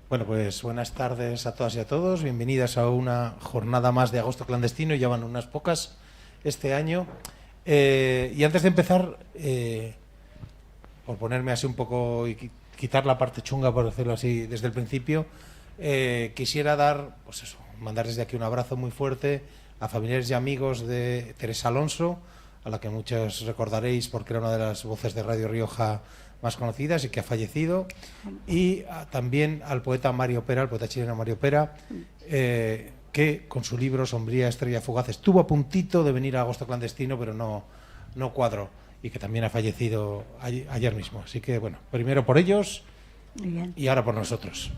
Bueno, pues buenas tardes a todas y a todos. Bienvenidas a una jornada más de Agosto Clandestino. Ya van unas pocas este año. Y antes de empezar, por ponerme así un poco y quitar la parte chunga, por decirlo así, desde el principio, quisiera dar, pues eso, mandar desde aquí un abrazo muy fuerte a familiares y amigos de Teresa Alonso, a la que muchos recordaréis porque era una de las voces de Radio Rioja más conocidas y que ha fallecido, y también al poeta Mario Pera, el poeta chileno Mario Pera, que con su libro Sombría Estrella Fugaz estuvo a puntito de venir a Agosto Clandestino, pero no cuadró, y que también ha fallecido ayer mismo. Así que, bueno, primero por ellos y ahora por nosotros.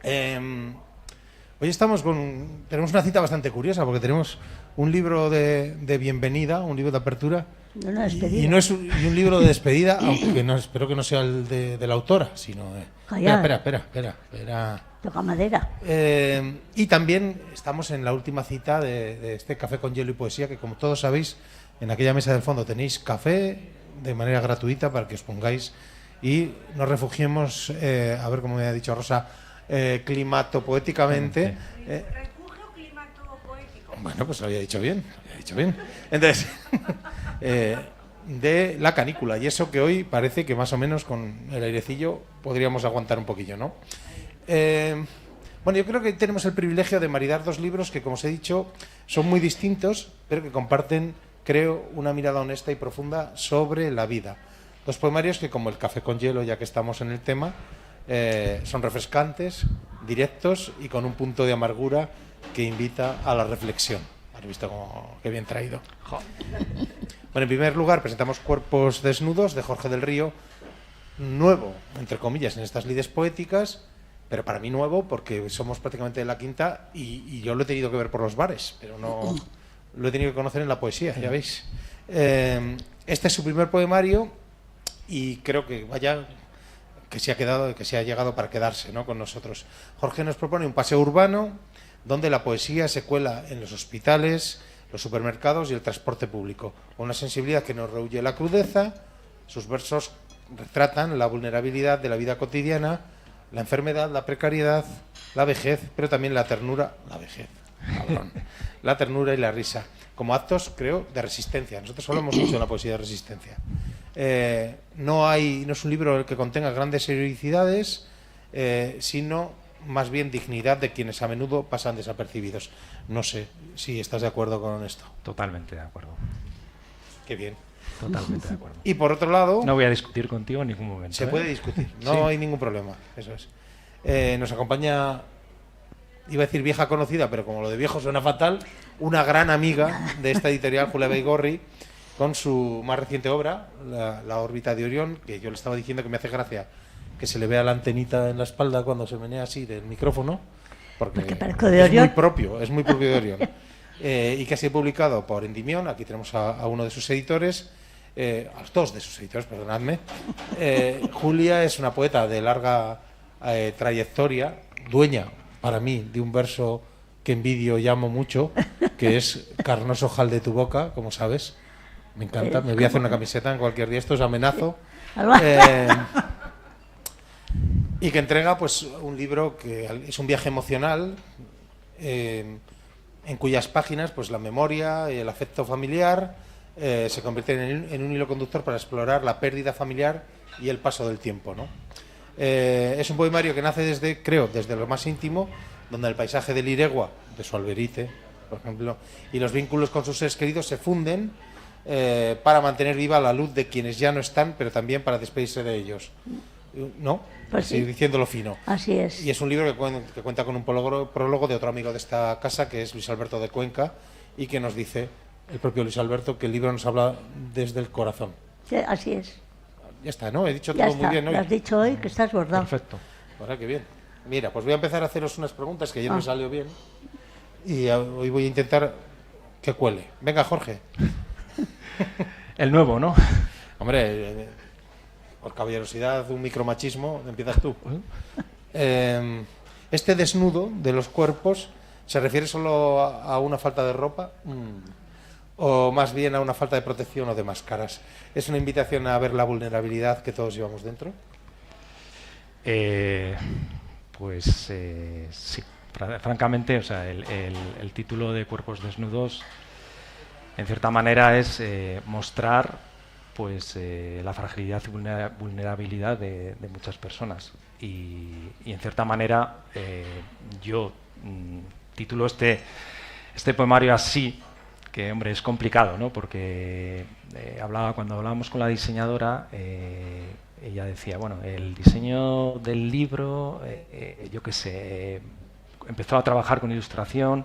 Hoy tenemos una cita bastante curiosa, porque tenemos un libro de bienvenida, un libro de apertura, y un libro de despedida, aunque no, espero que no sea el de la autora, sino... Espera. Toca madera. Y también estamos en la última cita de este Café con Hielo y Poesía, que como todos sabéis, en aquella mesa del fondo tenéis café de manera gratuita para que os pongáis y nos refugiemos, a ver cómo me ha dicho Rosa, climatopoéticamente. Refugio climatopoético. Bueno, pues lo había dicho bien. Entonces, de la canícula, y eso que hoy parece que más o menos con el airecillo podríamos aguantar un poquillo, ¿no? Bueno, yo creo que tenemos el privilegio de maridar dos libros que, como os he dicho, son muy distintos, pero que comparten, creo, una mirada honesta y profunda sobre la vida. Dos poemarios que, como el Café con Hielo, ya que estamos en el tema, son refrescantes, directos y con un punto de amargura que invita a la reflexión. ¿Has visto cómo qué bien traído? Bueno, en primer lugar presentamos Cuerpos desnudos de Jorge del Río, nuevo, entre comillas, en estas lides poéticas, pero para mí nuevo porque somos prácticamente de la quinta y yo lo he tenido que ver por los bares, pero no lo he tenido que conocer en la poesía, ya veis. Este es su primer poemario y creo que se ha llegado para quedarse, ¿no?, con nosotros. Jorge nos propone un paseo urbano donde la poesía se cuela en los hospitales, los supermercados y el transporte público. Una sensibilidad que nos rehuye la crudeza. Sus versos retratan la vulnerabilidad de la vida cotidiana, la enfermedad, la precariedad, la vejez, pero también la ternura, la ternura y la risa, como actos, creo, de resistencia. Nosotros hablamos mucho de la poesía de resistencia. No es un libro que contenga grandes heroicidades, sino más bien dignidad de quienes a menudo pasan desapercibidos. No sé si estás de acuerdo con esto. Totalmente de acuerdo. Qué bien. Totalmente de acuerdo. Y por otro lado... No voy a discutir contigo en ningún momento. Se puede discutir, no hay ningún problema. Eso es. Nos acompaña, iba a decir vieja conocida, pero como lo de viejo suena fatal, una gran amiga de esta editorial, Julia Baigorri, con su más reciente obra, la órbita de Orión, que yo le estaba diciendo que me hace gracia que se le vea la antenita en la espalda cuando se menea así del micrófono, porque de Orión. Es muy propio de Orión. Y que ha sido publicado por Endimión. Aquí tenemos a uno de sus editores, a los dos de sus editores, perdonadme. Julia es una poeta de larga trayectoria, dueña para mí de un verso que envidio y amo mucho, que es Carnoso ojal de tu boca, como sabes. Me encanta, me voy a hacer una camiseta en cualquier día, esto es amenazo. Y que entrega pues un libro que es un viaje emocional, en cuyas páginas pues la memoria y el afecto familiar se convierten en un hilo conductor para explorar la pérdida familiar y el paso del tiempo, ¿no? Es un poemario que nace desde lo más íntimo, donde el paisaje del Iregua, de su Alberite, por ejemplo, y los vínculos con sus seres queridos se funden para mantener viva la luz de quienes ya no están, pero también para despedirse de ellos, ¿no? Pues sí. Diciéndolo fino. Así es. Y es un libro que cuenta con un prólogo de otro amigo de esta casa, que es Luis Alberto de Cuenca, y que nos dice el propio Luis Alberto que el libro nos habla desde el corazón. Sí, así es. Ya está, ¿no? He dicho Ya todo está. muy bien hoy. Lo has dicho hoy que estás bordado. Perfecto. Ahora qué bien. Mira, pues voy a empezar a haceros unas preguntas que ayer me salió bien y hoy voy a intentar que cuele. Venga, Jorge. El nuevo, ¿no? Hombre, por caballerosidad, un micromachismo, empiezas tú. Este desnudo de los cuerpos, ¿se refiere solo a una falta de ropa? ¿O más bien a una falta de protección o de máscaras? ¿Es una invitación a ver la vulnerabilidad que todos llevamos dentro? pues sí, francamente, o sea, el título de Cuerpos Desnudos, en cierta manera, es mostrar pues la fragilidad y vulnerabilidad de muchas personas. Y en cierta manera, yo titulo este poemario así, que hombre, es complicado, ¿no? Porque cuando hablábamos con la diseñadora, ella decía, bueno, el diseño del libro, yo qué sé, empezó a trabajar con ilustración,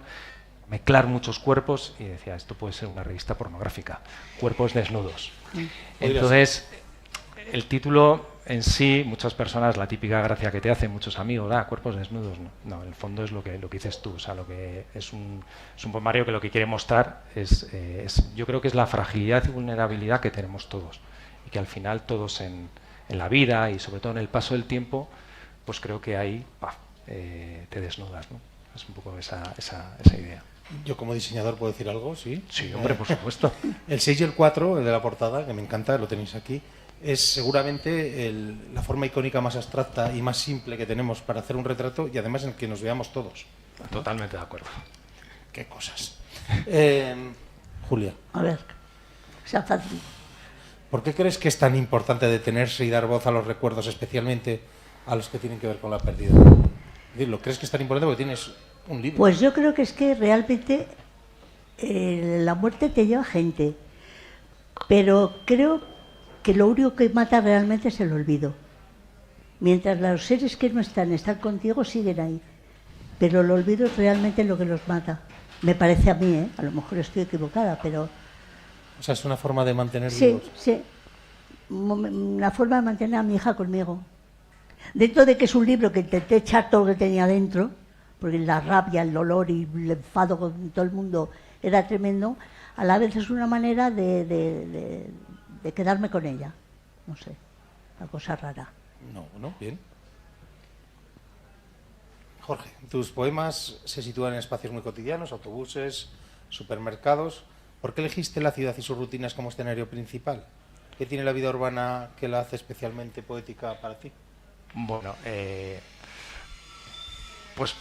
mezclar muchos cuerpos, y decía, esto puede ser una revista pornográfica, Cuerpos Desnudos. Entonces, el título en sí, muchas personas, la típica gracia que te hacen muchos amigos, cuerpos desnudos, no, en el fondo es lo que dices tú, o sea, lo que es un poemario que lo que quiere mostrar es, yo creo que es la fragilidad y vulnerabilidad que tenemos todos, y que al final todos en la vida y sobre todo en el paso del tiempo, pues creo que ahí te desnudas, ¿no? Es un poco esa idea. Yo como diseñador puedo decir algo, ¿sí? Sí, hombre, por supuesto. El 6 y el 4, el de la portada, que me encanta, lo tenéis aquí, es seguramente la forma icónica más abstracta y más simple que tenemos para hacer un retrato y además en el que nos veamos todos. Totalmente de acuerdo. Qué cosas. Julia. A ver, sea fácil. ¿Por qué crees que es tan importante detenerse y dar voz a los recuerdos, especialmente a los que tienen que ver con la pérdida? Dilo, ¿crees que es tan importante porque tienes un libro? Pues yo creo que es que realmente la muerte te lleva gente, pero creo que lo único que mata realmente es el olvido. Mientras los seres que no están contigo, siguen ahí, pero el olvido es realmente lo que los mata. Me parece a mí, ¿eh? A lo mejor estoy equivocada, pero... O sea, es una forma de mantener Sí, vivos. sí, una forma de mantener a mi hija conmigo. Dentro de que es un libro que intenté echar todo lo que tenía dentro, porque la rabia, el dolor y el enfado con todo el mundo era tremendo, a la vez es una manera de quedarme con ella. No sé, una cosa rara. No, bien. Jorge, tus poemas se sitúan en espacios muy cotidianos, autobuses, supermercados. ¿Por qué elegiste la ciudad y sus rutinas como escenario principal? ¿Qué tiene la vida urbana que la hace especialmente poética para ti? Bueno, pues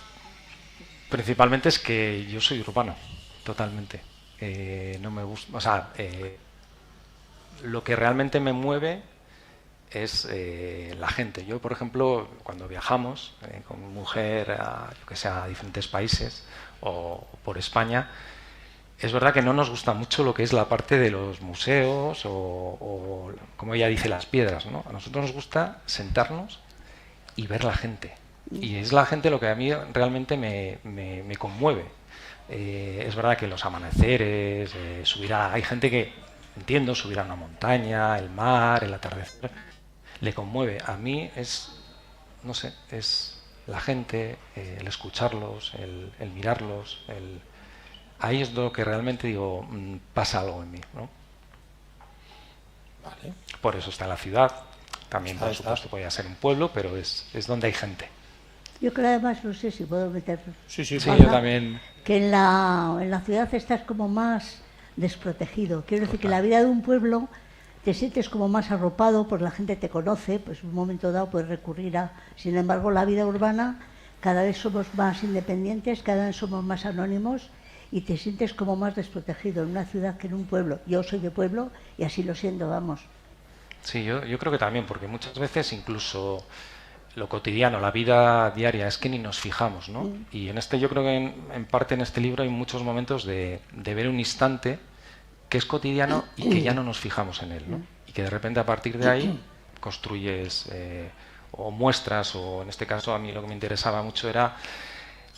principalmente es que yo soy urbano, totalmente. No me gusta, o sea, lo que realmente me mueve es la gente. Yo, por ejemplo, cuando viajamos con mi mujer a diferentes países o por España, es verdad que no nos gusta mucho lo que es la parte de los museos o como ella dice, las piedras, ¿no? A nosotros nos gusta sentarnos y ver la gente. Y es la gente lo que a mí realmente me conmueve. Es verdad que los amaneceres, hay gente que, entiendo, subir a una montaña, el mar, el atardecer, le conmueve. A mí es, no sé, es la gente, el escucharlos, el mirarlos, ahí es lo que realmente digo, pasa algo en mí, ¿no? Vale. Por eso está en la ciudad, también por supuesto podría ser un pueblo, pero es donde hay gente. Yo creo además, no sé si puedo meter... Sí, Sí, yo también. Que en la ciudad estás como más desprotegido. Quiero decir que la vida de un pueblo te sientes como más arropado, porque la gente te conoce, pues en un momento dado puedes recurrir a... Sin embargo, la vida urbana, cada vez somos más independientes, cada vez somos más anónimos y te sientes como más desprotegido en una ciudad que en un pueblo. Yo soy de pueblo y así lo siento, vamos. Sí, yo creo que también, porque muchas veces incluso lo cotidiano, la vida diaria, es que ni nos fijamos, ¿no? Y yo creo que en parte en este libro hay muchos momentos de ver un instante que es cotidiano y que ya no nos fijamos en él, ¿no? Y que de repente a partir de ahí construyes o muestras, o en este caso a mí lo que me interesaba mucho era,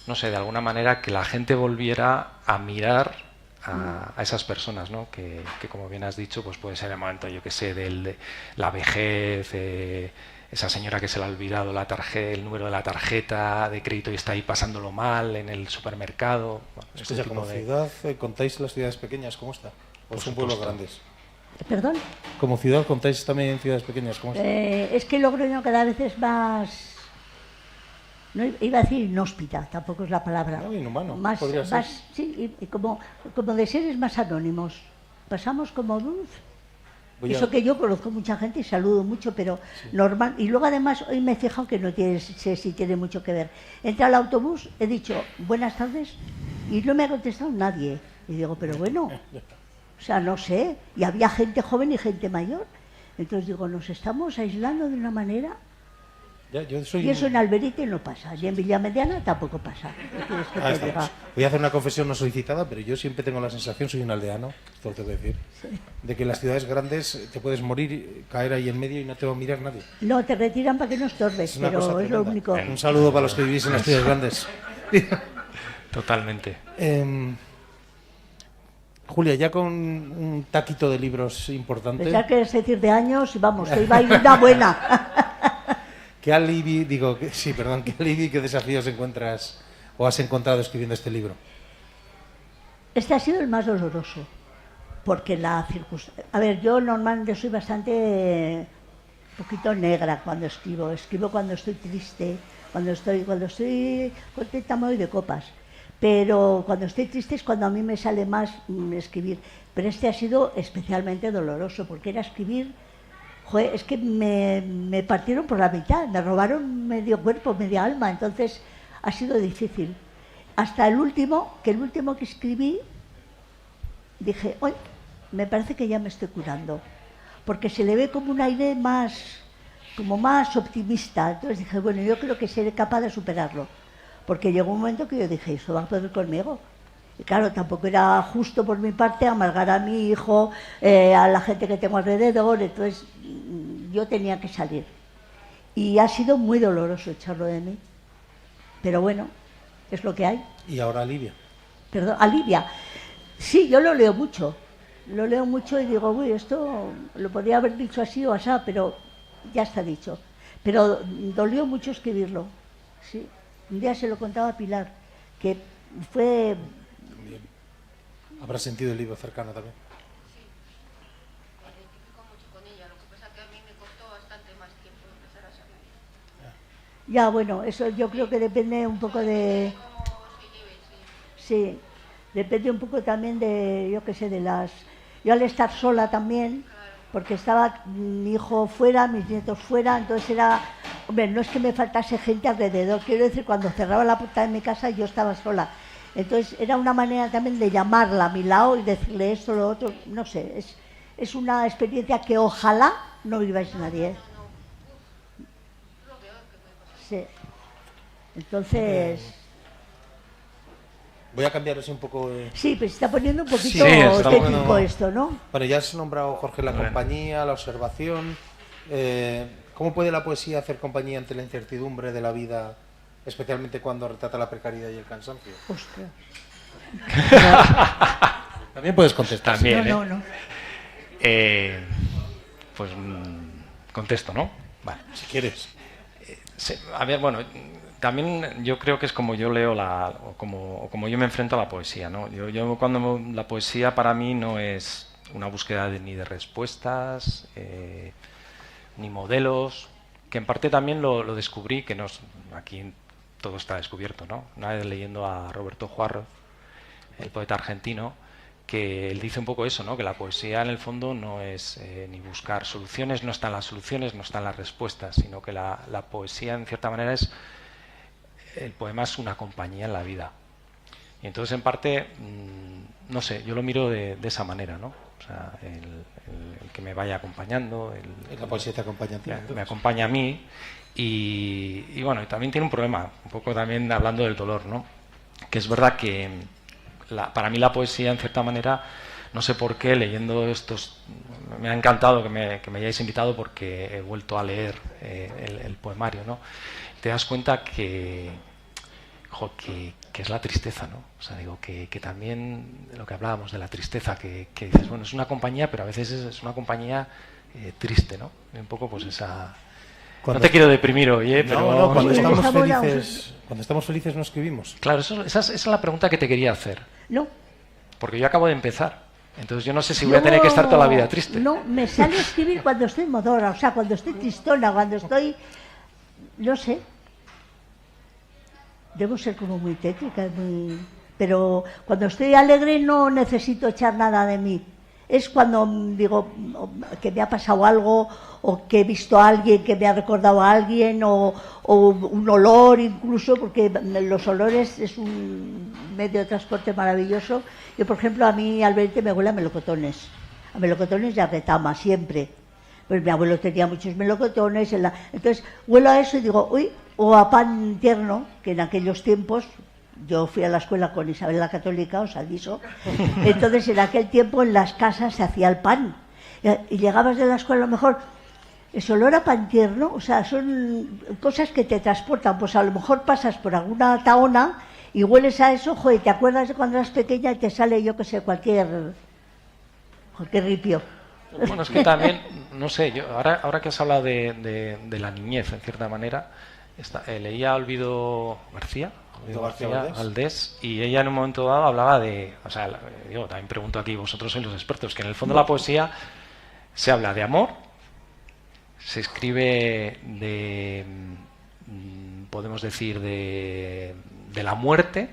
no sé, de alguna manera que la gente volviera a mirar a esas personas, ¿no? Que como bien has dicho, pues puede ser el momento, yo que sé, de la vejez, esa señora que se le ha olvidado el número de la tarjeta de crédito y está ahí pasándolo mal en el supermercado. Bueno, Como ciudad, ¿contáis las ciudades pequeñas cómo está? ¿O son pueblos grandes? ¿Perdón? Como ciudad, ¿contáis también ciudades pequeñas cómo está? Es que Logroño cada vez es más... No iba a decir inhóspita, tampoco es la palabra. No, inhumano, Más, podría ser. Sí, y como de seres más anónimos. Pasamos como luz Eso que yo conozco mucha gente y saludo mucho, pero normal. Y luego además hoy me he fijado que no sé si tiene mucho que ver. Entré al autobús, he dicho buenas tardes y no me ha contestado nadie. Y digo, pero bueno, o sea, no sé. Y había gente joven y gente mayor. Entonces digo, nos estamos aislando de una manera. Y eso en Alberite no pasa, y en Villamediana tampoco pasa. ¿Qué quieres que te diga? Voy a hacer una confesión no solicitada, pero yo siempre tengo la sensación, soy un aldeano, esto lo tengo que decir, de que en las ciudades grandes te puedes morir, caer ahí en medio y no te va a mirar nadie. No, te retiran para que no estorbes, pero es lo único. Un saludo para los que vivís en las ciudades grandes. Totalmente. Julia, ya con un taquito de libros importante. Ya quieres decir de años, vamos, te iba a ir una buena. ¿Qué alivio, qué alivio y qué desafíos encuentras o has encontrado escribiendo este libro? Este ha sido el más doloroso, porque la circunstancia... A ver, yo normalmente soy bastante poquito negra cuando escribo. Escribo cuando estoy triste, cuando estoy contenta me voy de copas. Pero cuando estoy triste es cuando a mí me sale más escribir. Pero este ha sido especialmente doloroso, porque era escribir... Joder, es que me partieron por la mitad, me robaron medio cuerpo, media alma, entonces ha sido difícil. Hasta el último que escribí, dije, oye, me parece que ya me estoy curando, porque se le ve como un aire más optimista. Entonces dije, bueno, yo creo que seré capaz de superarlo, porque llegó un momento que yo dije, ¿eso va a poder conmigo? Y claro, tampoco era justo por mi parte amargar a mi hijo, a la gente que tengo alrededor, entonces yo tenía que salir. Y ha sido muy doloroso echarlo de mí, pero bueno, es lo que hay. ¿Y ahora alivia? Perdón, alivia. Sí, yo lo leo mucho y digo, uy, esto lo podría haber dicho así o así, pero ya está dicho. Pero dolió mucho escribirlo, sí. Un día se lo contaba a Pilar, que fue... ¿Habrás sentido el libro cercano también? Sí, me identifico mucho con ella, lo que pasa que a mí me costó bastante más tiempo empezar a salir. Ya, bueno, eso yo creo que depende un poco de... ¿Cómo se lleve? Sí, depende un poco también de, yo qué sé, de las... Yo al estar sola también, porque estaba mi hijo fuera, mis nietos fuera, entonces era... Hombre, no es que me faltase gente alrededor, quiero decir, cuando cerraba la puerta de mi casa yo estaba sola. Entonces era una manera también de llamarla a mi lado y decirle esto, lo otro, no sé, es una experiencia que ojalá no viváis nadie. Sí. Entonces... Voy a cambiar así un poco... Sí, pero se está poniendo un poquito técnico esto, ¿no? Bueno, ya has nombrado, Jorge, la compañía, la observación. ¿Cómo puede la poesía hacer compañía ante la incertidumbre de la vida, especialmente cuando retrata la precariedad y el cansancio? Ostras. También puedes contestar. También, No. Pues contesto, ¿no? Vale. Si quieres. Sí, a ver, bueno, también yo creo que es como yo leo o como yo me enfrento a la poesía, ¿no? Yo cuando la poesía para mí no es una búsqueda ni de respuestas, ni modelos, que en parte también lo descubrí, que aquí todo está descubierto, ¿no? Una vez leyendo a Roberto Juarro, el poeta argentino, que él dice un poco eso, ¿no? Que la poesía en el fondo no es ni buscar soluciones, no están las soluciones, no están las respuestas, sino que la poesía en cierta manera el poema es una compañía en la vida. Y entonces en parte, no sé, yo lo miro de esa manera, ¿no? O sea, el que me vaya acompañando, la poesía te acompaña a ti. Me acompaña a mí y bueno, también tiene un problema, un poco también hablando del dolor, ¿no? Que es verdad que para mí la poesía, en cierta manera, no sé por qué, leyendo estos... Me ha encantado que me hayáis invitado porque he vuelto a leer el poemario, ¿no? Te das cuenta que es la tristeza, ¿no? O sea, digo, que también lo que hablábamos de la tristeza, que dices, bueno, es una compañía, pero a veces es una compañía triste, ¿no? Y un poco pues esa... No te quiero deprimir hoy, pero... No, cuando estamos felices no escribimos. Claro, esa es la pregunta que te quería hacer. No. Porque yo acabo de empezar. Entonces yo no sé si voy a tener que estar toda la vida triste. No, me sale a escribir cuando estoy modora, o sea, cuando estoy tristona, cuando estoy... No sé. Debo ser como muy tétrica, pero cuando estoy alegre no necesito echar nada de mí. es cuando digo que me ha pasado algo, o que he visto a alguien que me ha recordado a alguien, o un olor incluso, porque los olores es un medio de transporte maravilloso. Yo, por ejemplo, a mí al verite me huele a melocotones y a retama, siempre. Pues mi abuelo tenía muchos melocotones, entonces huelo a eso y digo, uy, o a pan tierno, que en aquellos tiempos, yo fui a la escuela con Isabel la Católica, os aviso, entonces en aquel tiempo en las casas se hacía el pan, y llegabas de la escuela a lo mejor, ese olor a pan tierno, o sea, son cosas que te transportan, pues a lo mejor pasas por alguna tahona y hueles a eso, joder, te acuerdas de cuando eras pequeña y te sale, yo que sé, cualquier ripio. Bueno, es que también, no sé, yo ahora que has hablado de la niñez, en cierta manera, leía a Olvido García Valdés, y ella en un momento dado hablaba de, o sea, digo, también pregunto aquí, vosotros sois los expertos, que en el fondo la poesía se habla de amor, se escribe de, podemos decir, de la muerte,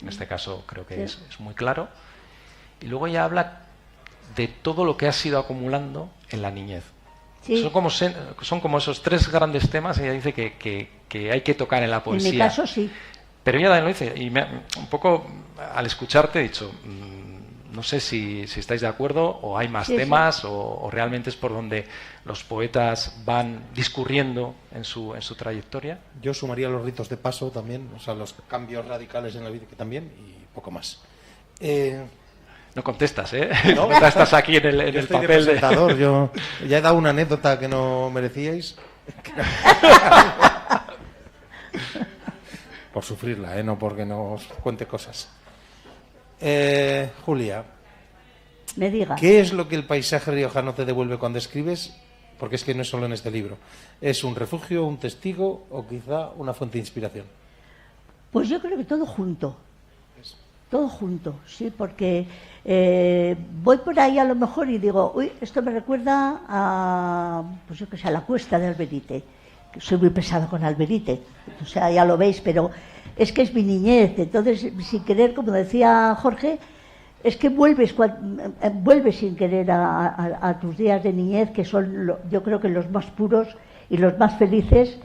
en este caso creo que es muy claro, y luego ella habla de todo lo que ha sido acumulando en la niñez. Sí. Son como esos tres grandes temas, ella dice que hay que tocar en la poesía. En mi caso sí. Pero ella también lo dice, y un poco al escucharte he dicho, no sé si estáis de acuerdo, o hay más temas, o realmente es por donde los poetas van discurriendo en su trayectoria. Yo sumaría los ritos de paso también, o sea, los cambios radicales en la vida que también, y poco más. No contestas, ¿eh? No, estás aquí en el papel de presentador. Yo ya he dado una anécdota que no merecíais. Por sufrirla, no porque no os cuente cosas. Julia, me diga. ¿Qué es lo que el paisaje riojano te devuelve cuando escribes? Porque es que no es solo en este libro. ¿Es un refugio, un testigo o quizá una fuente de inspiración? Pues yo creo que todo junto. Todo junto, sí, porque voy por ahí a lo mejor y digo, uy, esto me recuerda a, pues yo que sé, a la cuesta de Alberite, que soy muy pesada con Alberite, o sea, ya lo veis, pero es que es mi niñez, entonces, sin querer, como decía Jorge, es que vuelves sin querer a tus días de niñez, que son, yo creo que los más puros y los más felices.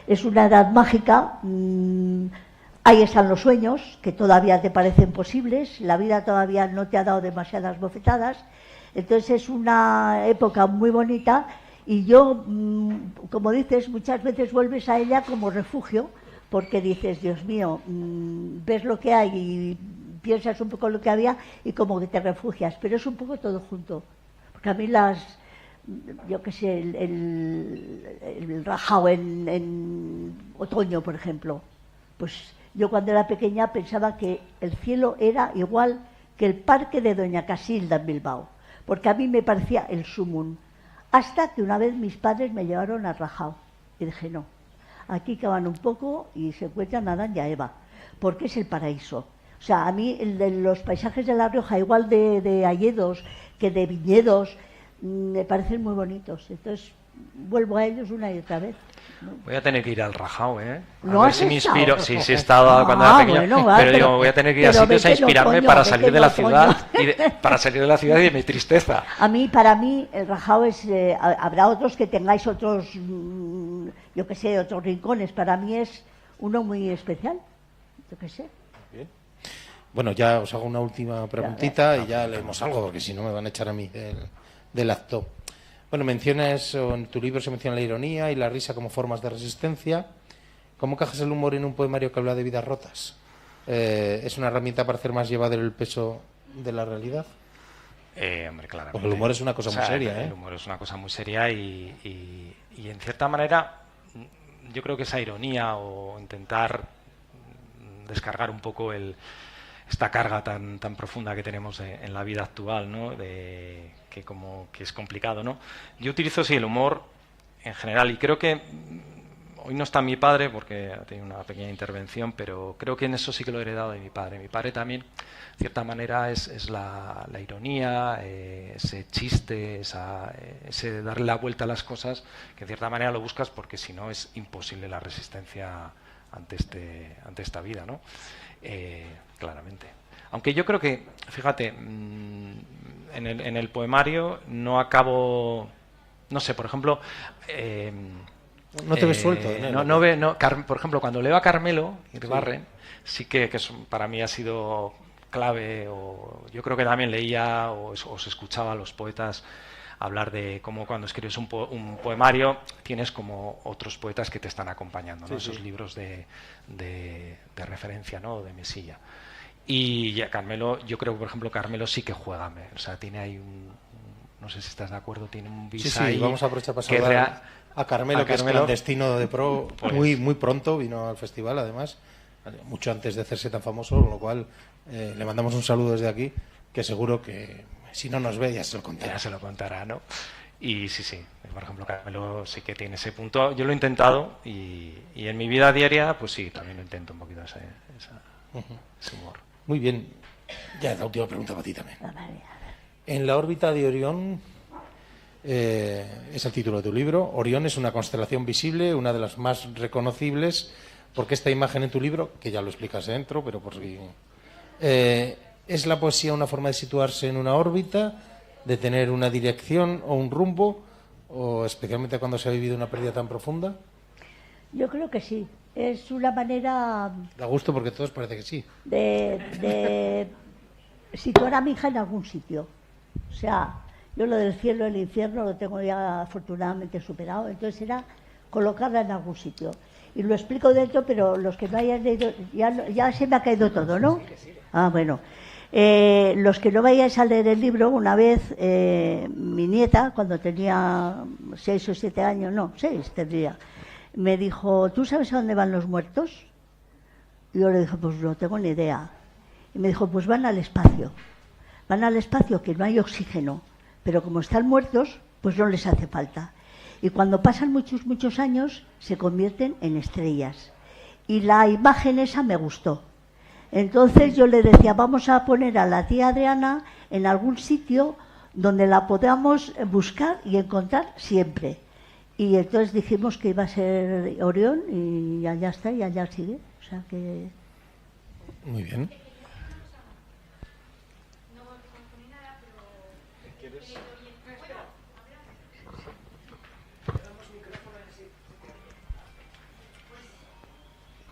Es una edad mágica. Ahí están los sueños, que todavía te parecen posibles, la vida todavía no te ha dado demasiadas bofetadas, entonces es una época muy bonita y yo, como dices, muchas veces vuelves a ella como refugio, porque dices, Dios mío, ves lo que hay y piensas un poco lo que había y como que te refugias, pero es un poco todo junto, porque a mí yo qué sé, el rajao en otoño, por ejemplo, pues yo cuando era pequeña pensaba que el cielo era igual que el parque de Doña Casilda en Bilbao, porque a mí me parecía el sumum, hasta que una vez mis padres me llevaron a Rajao y dije, no, aquí cavan un poco y se encuentran a Adán y a Eva, porque es el paraíso. O sea, a mí los paisajes de La Rioja, igual de hayedos que de viñedos, me parecen muy bonitos, entonces vuelvo a ellos una y otra vez. Voy a tener que ir al Rajao, ¿eh? ¿No ver has si me estado? inspiro. Sí, he estado cuando era pequeño. Bueno, pero digo, voy a tener que ir a sitios a inspirarme para salir de la ciudad para salir de la ciudad y de mi tristeza. Para mí, el Rajao es... habrá otros que tengáis otros, yo qué sé, otros rincones. Para mí es uno muy especial. Yo qué sé. Bien. Bueno, ya os hago una última preguntita y ya leemos algo, porque si no me van a echar a mí del acto. Bueno, mencionas, o en tu libro se menciona la ironía y la risa como formas de resistencia. ¿Cómo encajas el humor en un poemario que habla de vidas rotas? ¿Es una herramienta para hacer más llevadero el peso de la realidad? Hombre, claramente. Porque el humor es una cosa muy seria, El humor es una cosa muy seria y en cierta manera yo creo que esa ironía o intentar descargar un poco esta carga tan profunda que tenemos en la vida actual, ¿no? Que es complicado, ¿no? Yo utilizo el humor en general y creo que hoy no está mi padre porque ha tenido una pequeña intervención, pero creo que en eso sí que lo he heredado de mi padre. Mi padre también, de cierta manera, es la ironía, ese chiste, ese darle la vuelta a las cosas, que en cierta manera lo buscas porque si no es imposible la resistencia ante esta vida, ¿no? Claramente. Aunque yo creo que, fíjate, en el poemario no acabo, no sé, por ejemplo... no te ves suelto. Por ejemplo, cuando leo a Carmelo Iribarren, sí que para mí ha sido clave, o yo creo que también leía o se escuchaba a los poetas hablar de cómo cuando escribes un poemario tienes como otros poetas que te están acompañando, ¿no? Esos libros de referencia, ¿no? De mesilla. Y ya Carmelo, yo creo que por ejemplo Carmelo sí que juega, o sea, tiene ahí no sé si estás de acuerdo, tiene un bis ahí. Vamos a aprovechar para saludar a Carmelo, que es clandestino de Pro, pues, muy pronto, vino al festival además, mucho antes de hacerse tan famoso, con lo cual le mandamos un saludo desde aquí, que seguro que si no nos ve ya se lo contará. Ya se lo contará, ¿no? Y sí, por ejemplo, Carmelo sí que tiene ese punto. Yo lo he intentado y en mi vida diaria, pues sí, también lo intento un poquito ese humor. Muy bien. Ya es la última pregunta para ti también. En la órbita de Orión, es el título de tu libro. Orión es una constelación visible, una de las más reconocibles, porque esta imagen en tu libro, que ya lo explicas dentro, pero por si... ¿es la poesía una forma de situarse en una órbita, de tener una dirección o un rumbo, o especialmente cuando se ha vivido una pérdida tan profunda? Yo creo que sí. Es una manera... Da gusto porque todos parece que sí. De situar a mi hija en algún sitio. O sea, yo lo del cielo y el infierno lo tengo ya afortunadamente superado, entonces era colocarla en algún sitio. Y lo explico dentro, pero los que no hayan leído, ya se me ha caído todo, ¿no? Ah, bueno. Los que no vayáis a leer el libro, una vez mi nieta, cuando tenía 6 o 7 años, no, 6 tendría, me dijo, ¿tú sabes a dónde van los muertos? Y yo le dije, pues no tengo ni idea. Y me dijo, pues van al espacio. Van al espacio que no hay oxígeno, pero como están muertos, pues no les hace falta. Y cuando pasan muchos años, se convierten en estrellas. Y la imagen esa me gustó. Entonces yo le decía, vamos a poner a la tía Adriana en algún sitio donde la podamos buscar y encontrar siempre. Y entonces dijimos que iba a ser Orión y allá está y allá sigue. O sea que... Muy bien.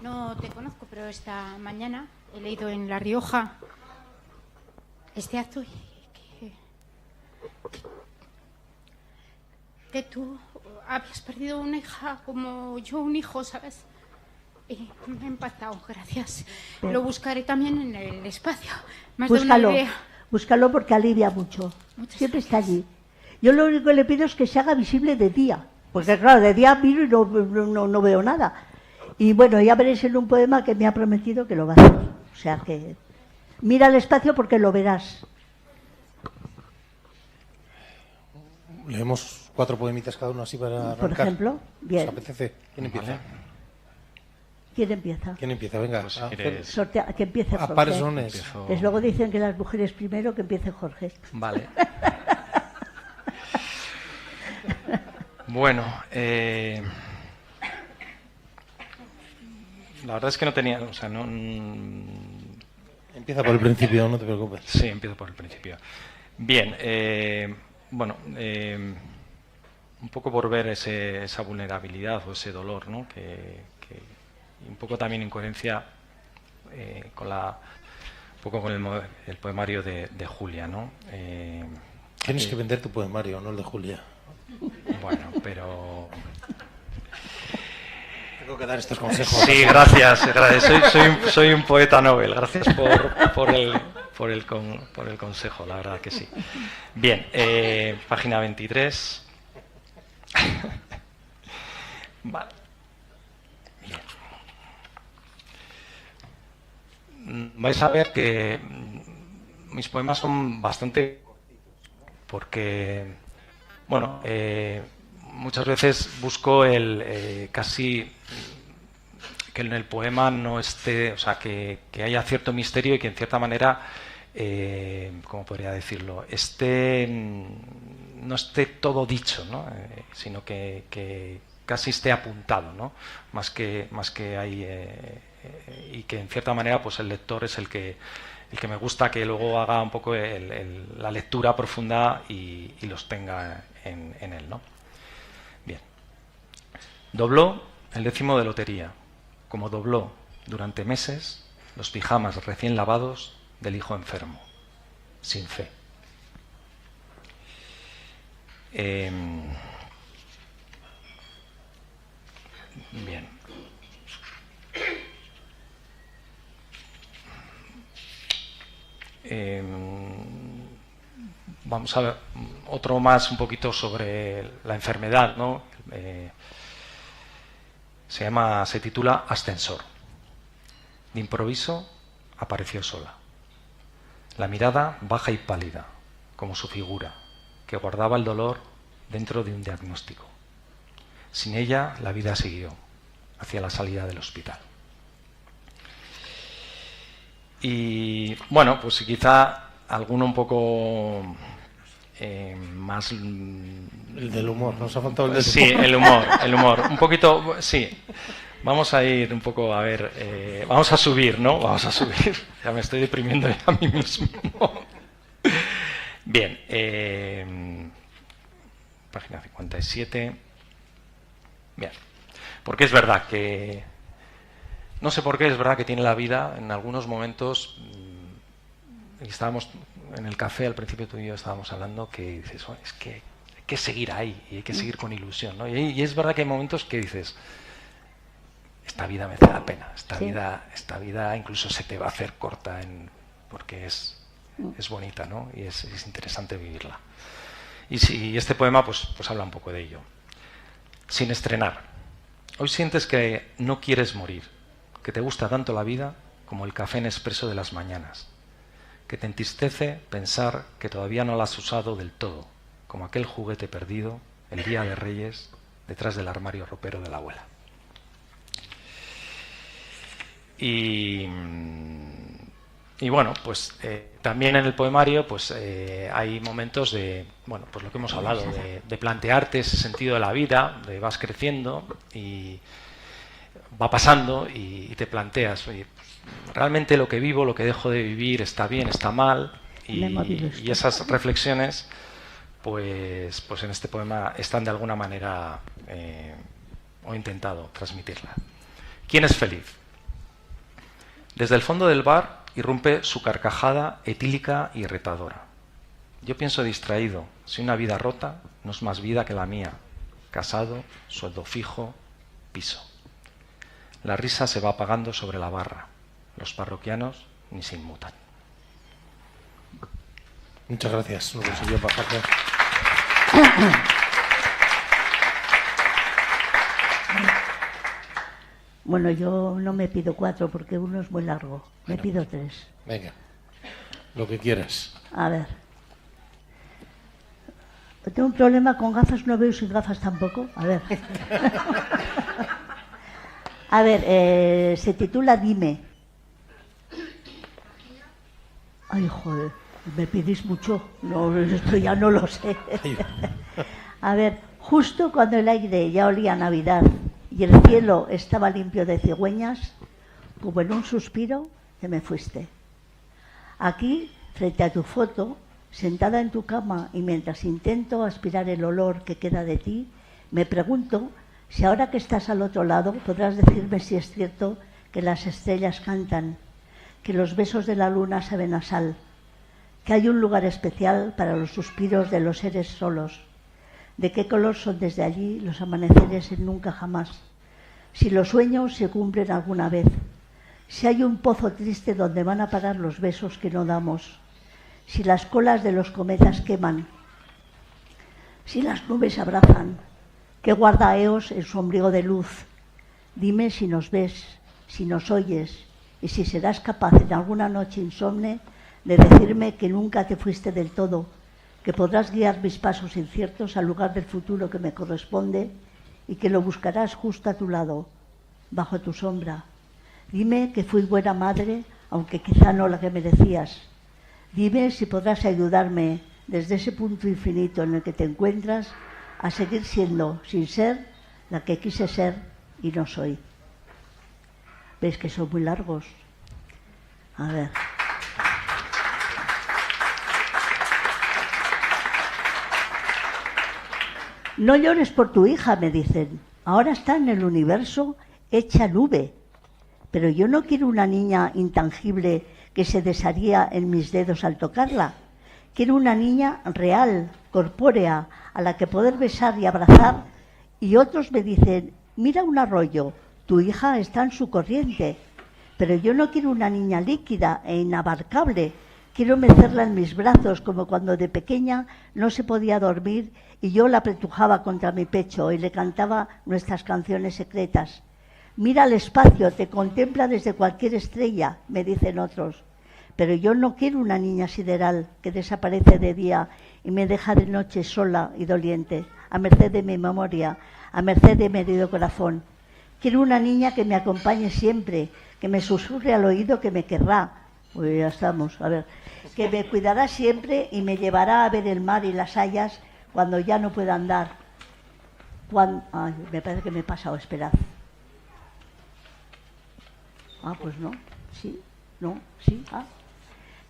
No te conozco, pero esta mañana he leído en La Rioja este acto que tú habías perdido una hija como yo un hijo, ¿sabes? Y me ha impactado, gracias. Lo buscaré también en el espacio. Más búscalo, de una idea. Búscalo porque alivia mucho. Siempre está allí. Yo lo único que le pido es que se haga visible de día, porque claro, de día miro y no veo nada. Y bueno, ya veréis en un poema que me ha prometido que lo va a hacer. O sea que mira el espacio porque lo verás. Leemos 4 poemitas cada uno así para arrancar. Por ejemplo, bien. ¿Os apetece? ¿Quién empieza? Vale. ¿Quién empieza? ¿Quién empieza? Venga. Pues si quieres... Que empiece Jorge. Paresones. Pues luego dicen que las mujeres primero, que empiece Jorge. Vale. Bueno, la verdad es que no tenía, o sea, no... Empieza por el principio, no te preocupes. Sí, empiezo por el principio. Bien, bueno, un poco por ver esa vulnerabilidad o ese dolor, ¿no? Que un poco también en coherencia con un poco con el poemario de Julia, ¿no? Tienes que vender tu poemario, no el de Julia. Bueno, pero... Tengo que dar estos consejos. Sí, gracias. Soy un poeta Nobel. Gracias por el consejo, la verdad que sí. Bien, página 23. Vale. Bien. Vais a ver que mis poemas son bastante... porque, bueno, muchas veces busco casi que en el poema no esté, o sea, que haya cierto misterio y que en cierta manera, ¿cómo podría decirlo? No esté todo dicho, ¿no? Sino que casi esté apuntado, ¿no? Más que hay y que en cierta manera, pues el lector es el que y que me gusta que luego haga un poco la lectura profunda y los tenga en él, ¿no? Bien. Dobló el 10º de lotería, como dobló durante meses los pijamas recién lavados del hijo enfermo, sin fe. Bien. Vamos a ver otro más un poquito sobre la enfermedad, ¿no? Se titula Ascensor. De improviso apareció sola. La mirada baja y pálida, como su figura, que guardaba el dolor dentro de un diagnóstico. Sin ella, la vida siguió hacia la salida del hospital. Y bueno, pues quizá alguno un poco más... El del humor, nos ha faltado el del Sí, humor. el humor. Un poquito, sí. Vamos a ir un poco a ver... vamos a subir, ¿no? Vamos a subir. Ya me estoy deprimiendo a mí mismo. Bien. Página 57. Bien. Porque es verdad que... No sé por qué, es verdad que tiene la vida en algunos momentos... Y estábamos en el café, al principio tú y yo estábamos hablando, que dices, oh, es que hay que seguir ahí y hay que seguir con ilusión, ¿no? Y es verdad que hay momentos que dices, esta vida merece la pena, esta vida incluso se te va a hacer corta porque es bonita, ¿no? Y es interesante vivirla. Y este poema pues habla un poco de ello. Sin estrenar. Hoy sientes que no quieres morir, que te gusta tanto la vida como el café Nespresso de las mañanas, que te entristece pensar que todavía no la has usado del todo, como aquel juguete perdido el día de Reyes detrás del armario ropero de la abuela. Y bueno, pues también en el poemario pues hay momentos de, bueno, pues lo que hemos hablado, de plantearte ese sentido de la vida, de vas creciendo y va pasando y te planteas, oye, realmente lo que vivo, lo que dejo de vivir, está bien, está mal, y esas reflexiones pues en este poema están de alguna manera, o he intentado transmitirla. ¿Quién es feliz? Desde el fondo del bar irrumpe su carcajada etílica y retadora. Yo pienso distraído, si una vida rota no es más vida que la mía, casado, sueldo fijo, piso. La risa se va apagando sobre la barra. Los parroquianos ni se inmutan. Muchas gracias. Lo consiguió Pajaco. Bueno, yo no me pido 4 porque uno es muy largo. Me pido 3. Venga, lo que quieras. A ver. Tengo un problema con gafas, no veo sin gafas tampoco. A ver. A ver, se titula Dime. Ay, joder, me pedís mucho. No, esto ya no lo sé. A ver, justo cuando el aire ya olía a Navidad y el cielo estaba limpio de cigüeñas, como en un suspiro, te me fuiste. Aquí, frente a tu foto, sentada en tu cama y mientras intento aspirar el olor que queda de ti, me pregunto si ahora que estás al otro lado podrás decirme si es cierto que las estrellas cantan, que los besos de la luna saben a sal, que hay un lugar especial para los suspiros de los seres solos, de qué color son desde allí los amaneceres en nunca jamás, si los sueños se cumplen alguna vez, si hay un pozo triste donde van a parar los besos que no damos, si las colas de los cometas queman, si las nubes abrazan, que guarda Eos en su ombligo de luz. Dime si nos ves, si nos oyes, y si serás capaz en alguna noche insomne de decirme que nunca te fuiste del todo, que podrás guiar mis pasos inciertos al lugar del futuro que me corresponde y que lo buscarás justo a tu lado, bajo tu sombra. Dime que fui buena madre, aunque quizá no la que merecías. Dime si podrás ayudarme desde ese punto infinito en el que te encuentras a seguir siendo, sin ser, la que quise ser y no soy. ¿Veis que son muy largos? A ver. No llores por tu hija, me dicen. Ahora está en el universo hecha nube. Pero yo no quiero una niña intangible que se desharía en mis dedos al tocarla. Quiero una niña real, corpórea, a la que poder besar y abrazar. Y otros me dicen, mira un arroyo, tu hija está en su corriente. Pero yo no quiero una niña líquida e inabarcable. Quiero mecerla en mis brazos, como cuando de pequeña no se podía dormir y yo la apretujaba contra mi pecho y le cantaba nuestras canciones secretas. Mira al espacio, te contempla desde cualquier estrella, me dicen otros. Pero yo no quiero una niña sideral que desaparece de día y me deja de noche sola y doliente, a merced de mi memoria, a merced de mi herido corazón. Quiero una niña que me acompañe siempre, que me susurre al oído que me querrá. Pues ya estamos, a ver. Que me cuidará siempre y me llevará a ver el mar y las hayas cuando ya no pueda andar. Ay, me parece que me he pasado, esperad. Pues no, sí, no, sí,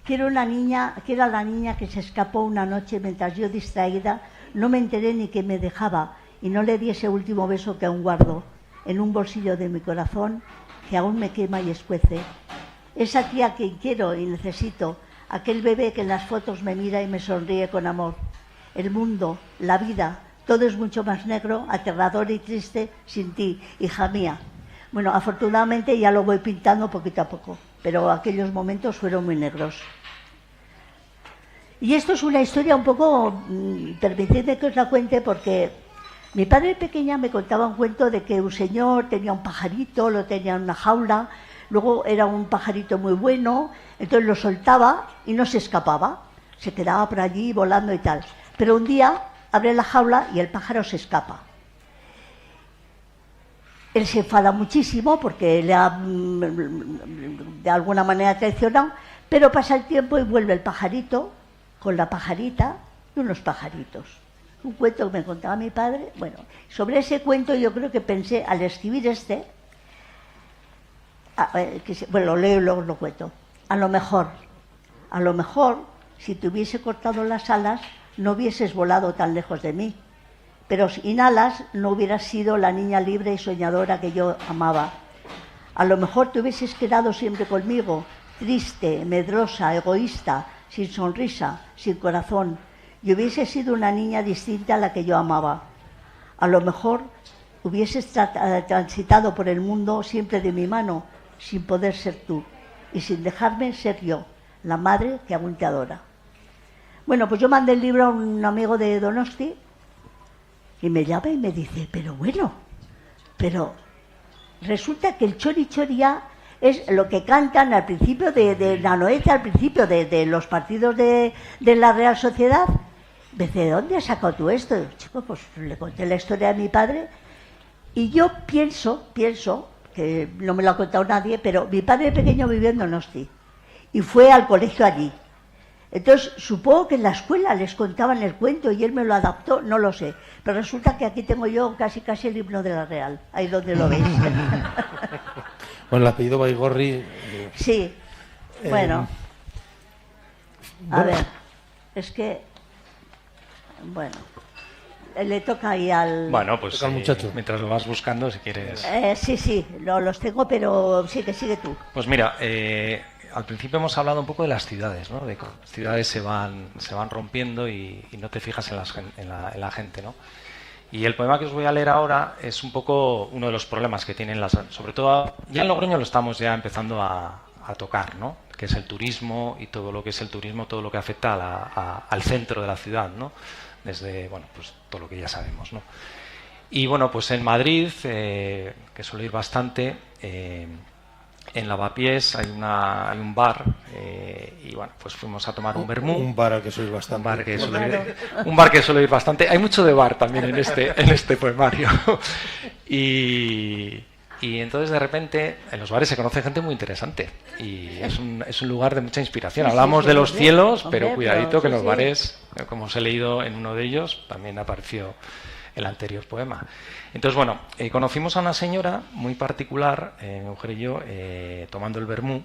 Quiero a la niña que se escapó una noche mientras yo distraída no me enteré ni que me dejaba y no le di ese último beso que aún guardo en un bolsillo de mi corazón que aún me quema y escuece. Esa tía que quiero y necesito, aquel bebé que en las fotos me mira y me sonríe con amor. El mundo, la vida, todo es mucho más negro, aterrador y triste sin ti, hija mía. Bueno, afortunadamente ya lo voy pintando poquito a poco, pero aquellos momentos fueron muy negros. Y esto es una historia un poco, permitidme que os la cuente, porque mi padre pequeña me contaba un cuento de que un señor tenía un pajarito, lo tenía en una jaula, luego era un pajarito muy bueno, entonces lo soltaba y no se escapaba, se quedaba por allí volando y tal. Pero un día abre la jaula y el pájaro se escapa. Él se enfada muchísimo porque le ha de alguna manera traicionado, pero pasa el tiempo y vuelve el pajarito con la pajarita y unos pajaritos. Un cuento que me contaba mi padre. Bueno, sobre ese cuento yo creo que pensé al escribir bueno, lo leo y luego lo cuento. A lo mejor, si te hubiese cortado las alas, no hubieses volado tan lejos de mí. Pero sin alas no hubieras sido la niña libre y soñadora que yo amaba. A lo mejor te hubieses quedado siempre conmigo, triste, medrosa, egoísta, sin sonrisa, sin corazón, y hubieses sido una niña distinta a la que yo amaba. A lo mejor hubieses transitado por el mundo siempre de mi mano, sin poder ser tú, y sin dejarme ser yo, la madre que aún te adora. Bueno, pues yo mandé el libro a un amigo de Donosti, y me llama y me dice, pero resulta que el chori choria es lo que cantan al principio de la noche, al principio de los partidos de la Real Sociedad. Me dice, ¿de dónde has sacado tú esto? Y, chico, pues le conté la historia de mi padre y yo pienso, que no me lo ha contado nadie, pero mi padre pequeño vivió en Donosti y fue al colegio allí. Entonces, supongo que en la escuela les contaban el cuento y él me lo adaptó, no lo sé. Pero resulta que aquí tengo yo casi el himno de la Real, ahí donde lo veis. Bueno, el apellido Baigorri... Sí, bueno. A ver, es que... Bueno, le toca ahí al... Bueno, pues toca al muchacho. Mientras lo vas buscando, si quieres... Sí, los tengo, pero sigue tú. Pues mira, al principio hemos hablado un poco de las ciudades, ¿no? De que las ciudades se van rompiendo y no te fijas en la gente, ¿no? Y el poema que os voy a leer ahora es un poco uno de los problemas que tienen sobre todo, ya en Logroño lo estamos ya empezando a tocar, ¿no? Que es el turismo y todo lo que es el turismo, todo lo que afecta al centro de la ciudad, ¿no? Desde, bueno, pues todo lo que ya sabemos, ¿no? Y bueno, pues en Madrid, que suelo ir bastante, en Lavapiés hay un bar y bueno, pues fuimos a tomar un vermú. Un bar al que sois bastante. Un bar que suelo ir bastante. Hay mucho de bar también en este poemario. Y entonces de repente en los bares se conoce gente muy interesante y es un lugar de mucha inspiración. Hablamos de los cielos, pero cuidadito que en los bares, como os he leído en uno de ellos, también apareció el anterior poema. Entonces, bueno, conocimos a una señora muy particular, mi mujer y yo, tomando el vermú,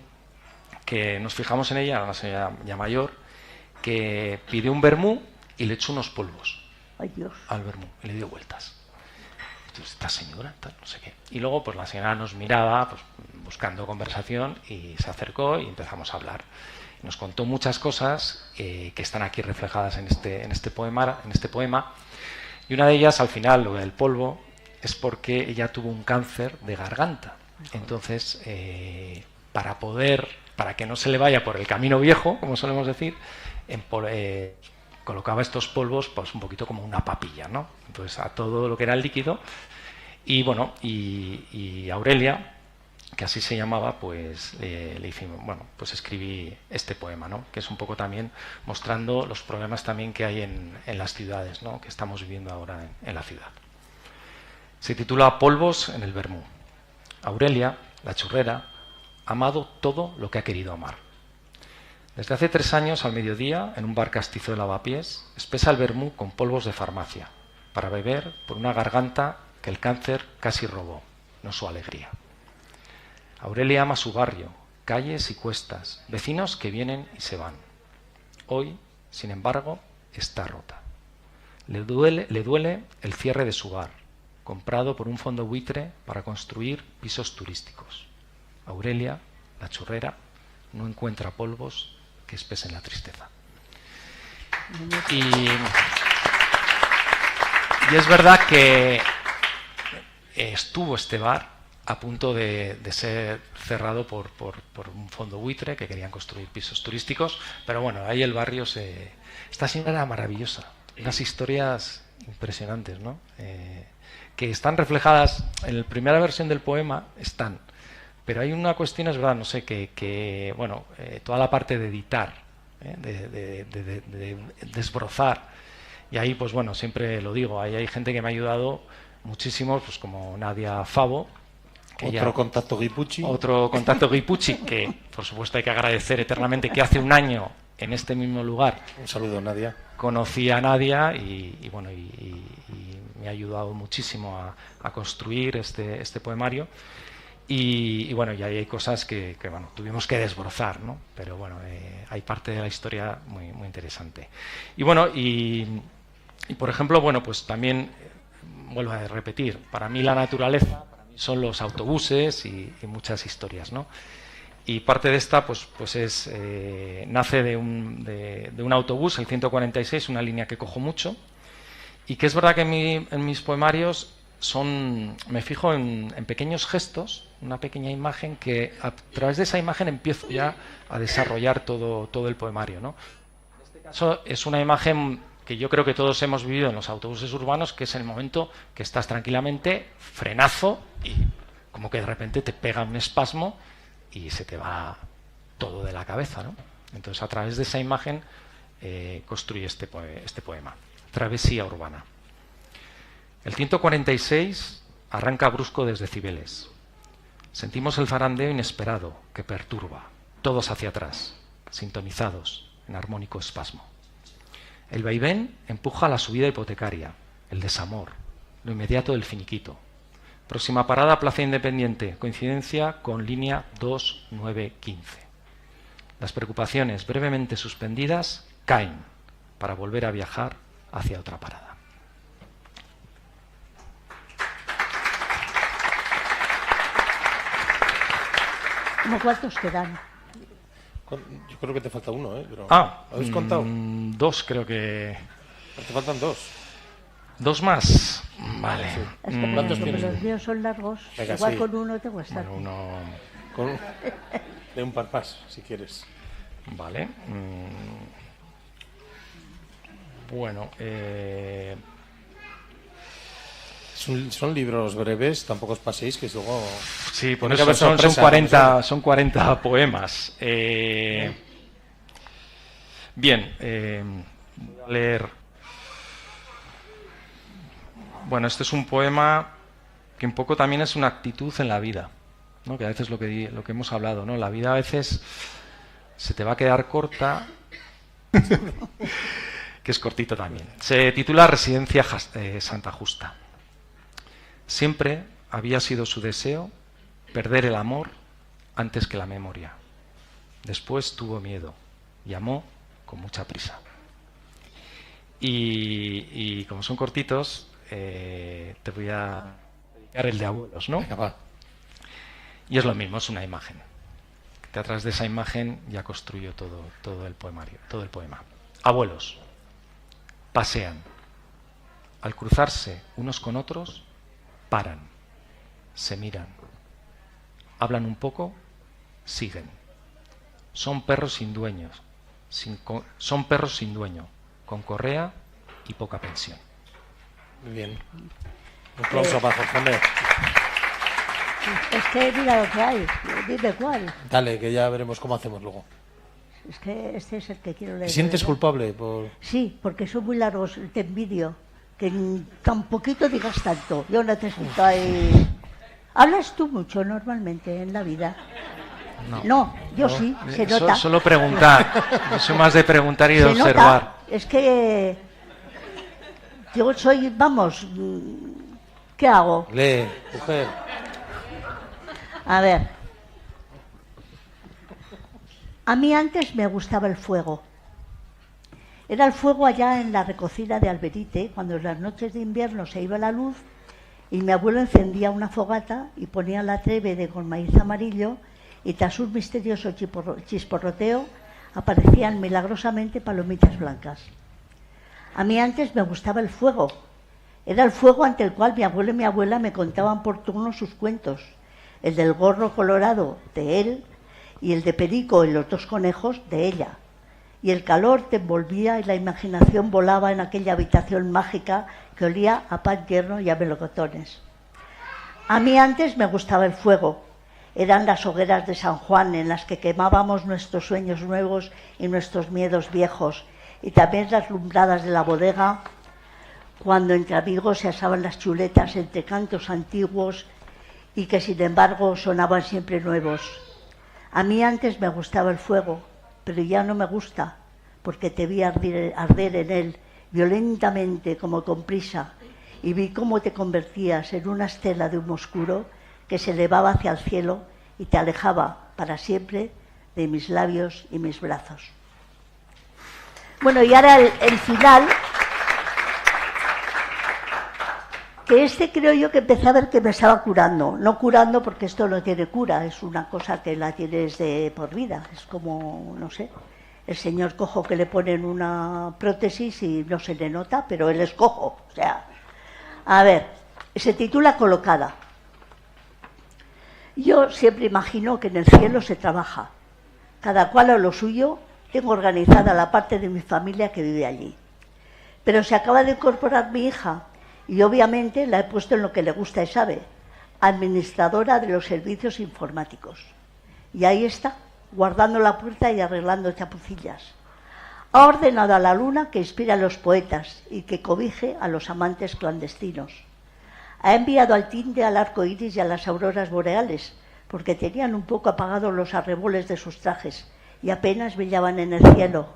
que nos fijamos en ella, una señora ya mayor, que pidió un vermú y le echó unos polvos. Ay, Dios. al vermú y le dio vueltas. Entonces, esta señora, tal, no sé qué. Y luego, pues la señora nos miraba, pues, buscando conversación, y se acercó y empezamos a hablar. Nos contó muchas cosas que están aquí reflejadas en este poema. Y una de ellas, al final, lo del polvo, es porque ella tuvo un cáncer de garganta. Entonces, para que no se le vaya por el camino viejo, como solemos decir, colocaba estos polvos pues un poquito como una papilla, ¿no? Entonces a todo lo que era el líquido. Y bueno, y Aurelia, que así se llamaba, pues le hicimos, bueno, pues escribí este poema, ¿no? Que es un poco también mostrando los problemas también que hay en las ciudades, ¿no? Que estamos viviendo ahora en la ciudad. Se titula Polvos en el vermú. Aurelia, la churrera, ha amado todo lo que ha querido amar. Desde hace 3 años, al mediodía, en un bar castizo de lavapiés, espesa el vermú con polvos de farmacia, para beber por una garganta que el cáncer casi robó, no su alegría. Aurelia ama su barrio, calles y cuestas, vecinos que vienen y se van. Hoy, sin embargo, está rota. Le duele el cierre de su bar, comprado por un fondo buitre para construir pisos turísticos. Aurelia, la churrera, no encuentra polvos que espesen la tristeza. Y es verdad que estuvo este bar a punto de ser cerrado por un fondo buitre que querían construir pisos turísticos, pero bueno, ahí el barrio Esta señora era maravillosa, unas historias impresionantes, ¿no? Que están reflejadas en la primera versión del poema, pero hay una cuestión, es verdad, no sé, que bueno, toda la parte de editar, de desbrozar, y ahí, pues bueno, siempre lo digo, ahí hay gente que me ha ayudado muchísimo, pues como Nadia Favo. Otro contacto Guipucci, que por supuesto hay que agradecer eternamente, que hace un año en este mismo lugar. Un saludo, Nadia. Conocí a Nadia y bueno, y me ha ayudado muchísimo a construir este poemario. Y bueno, y ahí hay cosas que bueno, tuvimos que desbrozar, ¿no? Pero bueno, hay parte de la historia muy, muy interesante. Y bueno, y por ejemplo, bueno, pues también, vuelvo a repetir, para mí la naturaleza son los autobuses y muchas historias, ¿no? Y parte de esta pues nace de un autobús, el 146, una línea que cojo mucho, y que es verdad que en mis poemarios me fijo en pequeños gestos, una pequeña imagen que a través de esa imagen empiezo ya a desarrollar todo el poemario, ¿no? En este caso es una imagen que yo creo que todos hemos vivido en los autobuses urbanos, que es el momento que estás tranquilamente, frenazo, y como que de repente te pega un espasmo y se te va todo de la cabeza, ¿no? Entonces a través de esa imagen construye este poema, Travesía urbana. El 146 arranca brusco desde Cibeles. Sentimos el zarandeo inesperado que perturba, todos hacia atrás, sintonizados en armónico espasmo. El vaivén empuja la subida hipotecaria, el desamor, lo inmediato del finiquito. Próxima parada, Plaza Independiente, coincidencia con línea 2915. Las preocupaciones brevemente suspendidas caen para volver a viajar hacia otra parada. ¿Cómo cuántos quedan? Yo creo que te falta uno, ¿eh? Pero ¿habéis contado? 2 creo que... Te faltan 2. 2 más. Vale. Sí. Es que ¿Cuántos como tienes? los míos son largos, Venga, igual sí. con uno te cuesta. Con de un par más, si quieres. Vale. Bueno, Son libros breves, tampoco os paséis, que luego... sí, por tiene que eso haber sorpresa, son 40 poemas. Bien, voy a leer. Bueno, este es un poema que un poco también es una actitud en la vida, ¿no? Que a veces lo que hemos hablado, ¿no? La vida a veces se te va a quedar corta, que es cortito también. Se titula Residencia Santa Justa. Siempre había sido su deseo perder el amor antes que la memoria. Después tuvo miedo y amó con mucha prisa. Y como son cortitos, te voy a dedicar el de abuelos, ¿no? Venga, va. Y es lo mismo, es una imagen. Detrás de esa imagen ya construyo todo el poemario, todo el poema. Abuelos. Pasean. Al cruzarse unos con otros, paran. Se miran. Hablan un poco, siguen. Son perros sin dueños. Son perros sin dueño, con correa y poca pensión. Muy bien. Un aplauso para Jorge Ander. Es que mira lo que hay, dime cuál. Dale, que ya veremos cómo hacemos luego. Es que este es el que quiero leer. ¿Te sientes ¿verdad? culpable por...? Sí, porque son muy largos, te envidio. Que tan poquito digas tanto. Yo necesito ahí... ¿Hablas tú mucho normalmente en la vida? No, yo sí, se nota. Solo preguntar. Yo soy más de preguntar y de Se observar. nota. Es que yo soy, vamos, ¿qué hago? Lee, mujer. A ver. A mí antes me gustaba el fuego. Era el fuego allá en la recocina de Alberite, cuando en las noches de invierno se iba la luz y mi abuelo encendía una fogata y ponía la trébede con maíz amarillo y tras un misterioso chisporroteo aparecían milagrosamente palomitas blancas. A mí antes me gustaba el fuego. Era el fuego ante el cual mi abuelo y mi abuela me contaban por turno sus cuentos. El del gorro colorado de él y el de Perico y los dos conejos de ella. Y el calor te envolvía y la imaginación volaba en aquella habitación mágica que olía a pan tierno y a melocotones. A mí antes me gustaba el fuego. Eran las hogueras de San Juan en las que quemábamos nuestros sueños nuevos y nuestros miedos viejos, y también las lumbradas de la bodega, cuando entre amigos se asaban las chuletas entre cantos antiguos y que sin embargo sonaban siempre nuevos. A mí antes me gustaba el fuego, pero ya no me gusta, porque te vi arder en él violentamente como con prisa, y vi cómo te convertías en una estela de humo oscuro que se elevaba hacia el cielo y te alejaba para siempre de mis labios y mis brazos. Bueno, y ahora el final, que este creo yo que empecé a ver que me estaba curando. No curando porque esto no tiene cura, es una cosa que la tienes de por vida. Es como, no sé, el señor cojo que le ponen una prótesis y no se le nota, pero él es cojo. O sea, a ver, se titula Colocada. Yo siempre imagino que en el cielo se trabaja, cada cual a lo suyo. Tengo organizada la parte de mi familia que vive allí. Pero se acaba de incorporar mi hija y obviamente la he puesto en lo que le gusta y sabe, administradora de los servicios informáticos. Y ahí está, guardando la puerta y arreglando chapucillas. Ha ordenado a la luna que inspire a los poetas y que cobije a los amantes clandestinos. Ha enviado al tinte al arco iris y a las auroras boreales, porque tenían un poco apagados los arreboles de sus trajes y apenas brillaban en el cielo.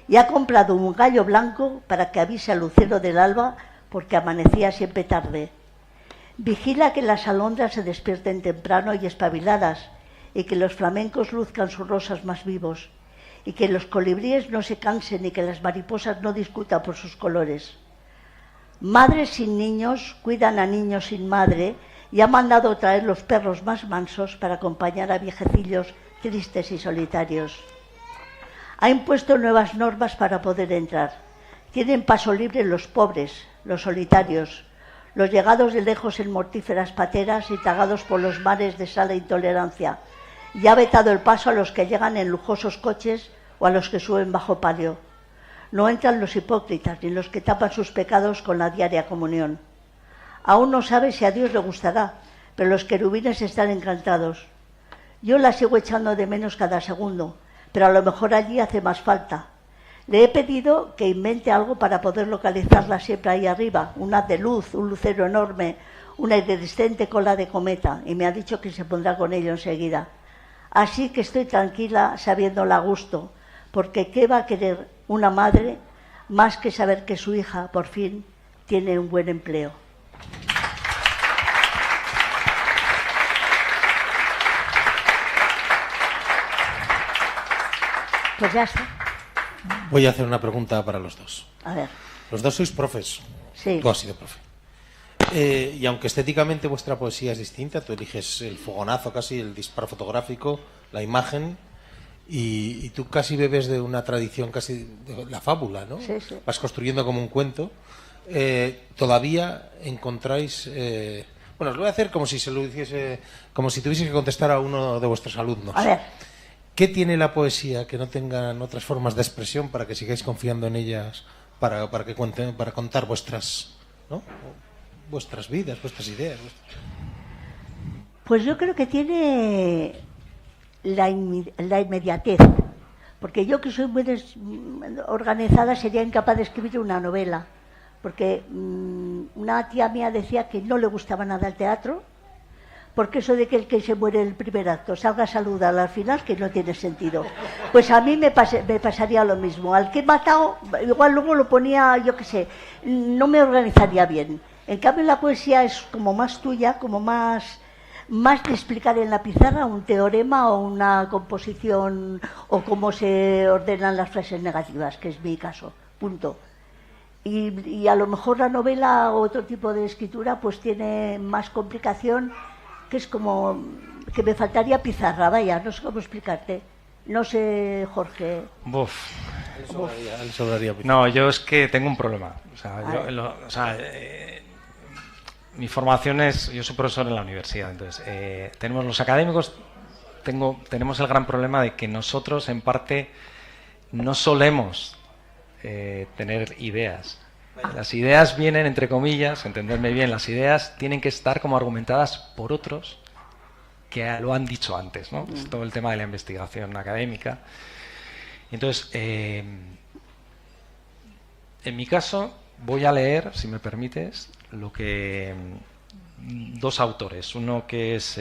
Y ha comprado un gallo blanco para que avise al lucero del alba, porque amanecía siempre tarde. Vigila que las alondras se despierten temprano y espabiladas, y que los flamencos luzcan sus rosas más vivos, y que los colibríes no se cansen y que las mariposas no discutan por sus colores. Madres sin niños cuidan a niños sin madre, y ha mandado traer los perros más mansos para acompañar a viejecillos tristes y solitarios. Ha impuesto nuevas normas para poder entrar. Tienen paso libre los pobres, los solitarios, los llegados de lejos en mortíferas pateras y tragados por los mares de sal e intolerancia, y ha vetado el paso a los que llegan en lujosos coches o a los que suben bajo palio. No entran los hipócritas ni los que tapan sus pecados con la diaria comunión. Aún no sabe si a Dios le gustará, pero los querubines están encantados. Yo la sigo echando de menos cada segundo, pero a lo mejor allí hace más falta. Le he pedido que invente algo para poder localizarla siempre ahí arriba, un haz de luz, un lucero enorme, una iridescente cola de cometa, y me ha dicho que se pondrá con ello enseguida. Así que estoy tranquila sabiéndola a gusto, porque ¿qué va a querer una madre más que saber que su hija, por fin, tiene un buen empleo? Pues ya está. Voy a hacer una pregunta para los dos. A ver. Los dos sois profes. Sí. Tú has sido profe. Y aunque estéticamente vuestra poesía es distinta, tú eliges el fogonazo casi, el disparo fotográfico, la imagen, y tú casi bebes de una tradición casi de la fábula, ¿no? Sí, sí. Vas construyendo como un cuento. Todavía encontráis... bueno, os lo voy a hacer como si se lo hiciese, como si tuviese que contestar a uno de vuestros alumnos. A ver. ¿Qué tiene la poesía que no tengan otras formas de expresión para que sigáis confiando en ellas, para que cuenten, para contar vuestras, ¿no? Vuestras vidas, vuestras ideas? Pues yo creo que tiene la inmediatez, porque yo que soy muy organizada sería incapaz de escribir una novela, porque una tía mía decía que no le gustaba nada el teatro, porque eso de que el que se muere en el primer acto salga a saludar al final, que no tiene sentido. Pues a mí me pasaría lo mismo. Al que he matado, igual luego lo ponía, yo qué sé, no me organizaría bien. En cambio la poesía es como más tuya, como más de explicar en la pizarra un teorema o una composición o cómo se ordenan las frases negativas, que es mi caso, punto. Y a lo mejor la novela o otro tipo de escritura pues tiene más complicación, que es como que me faltaría pizarra, vaya, no sé cómo explicarte. No sé, Jorge. Buf. Le sobraría pizarra. No, yo es que tengo un problema. Mi formación es, yo soy profesor en la universidad, entonces tenemos los académicos, tenemos el gran problema de que nosotros en parte no solemos tener ideas. Las ideas vienen, entre comillas, entenderme bien, las ideas tienen que estar como argumentadas por otros que lo han dicho antes, ¿no? Es todo el tema de la investigación académica. Entonces, en mi caso, voy a leer, si me permites, lo que dos autores, uno que es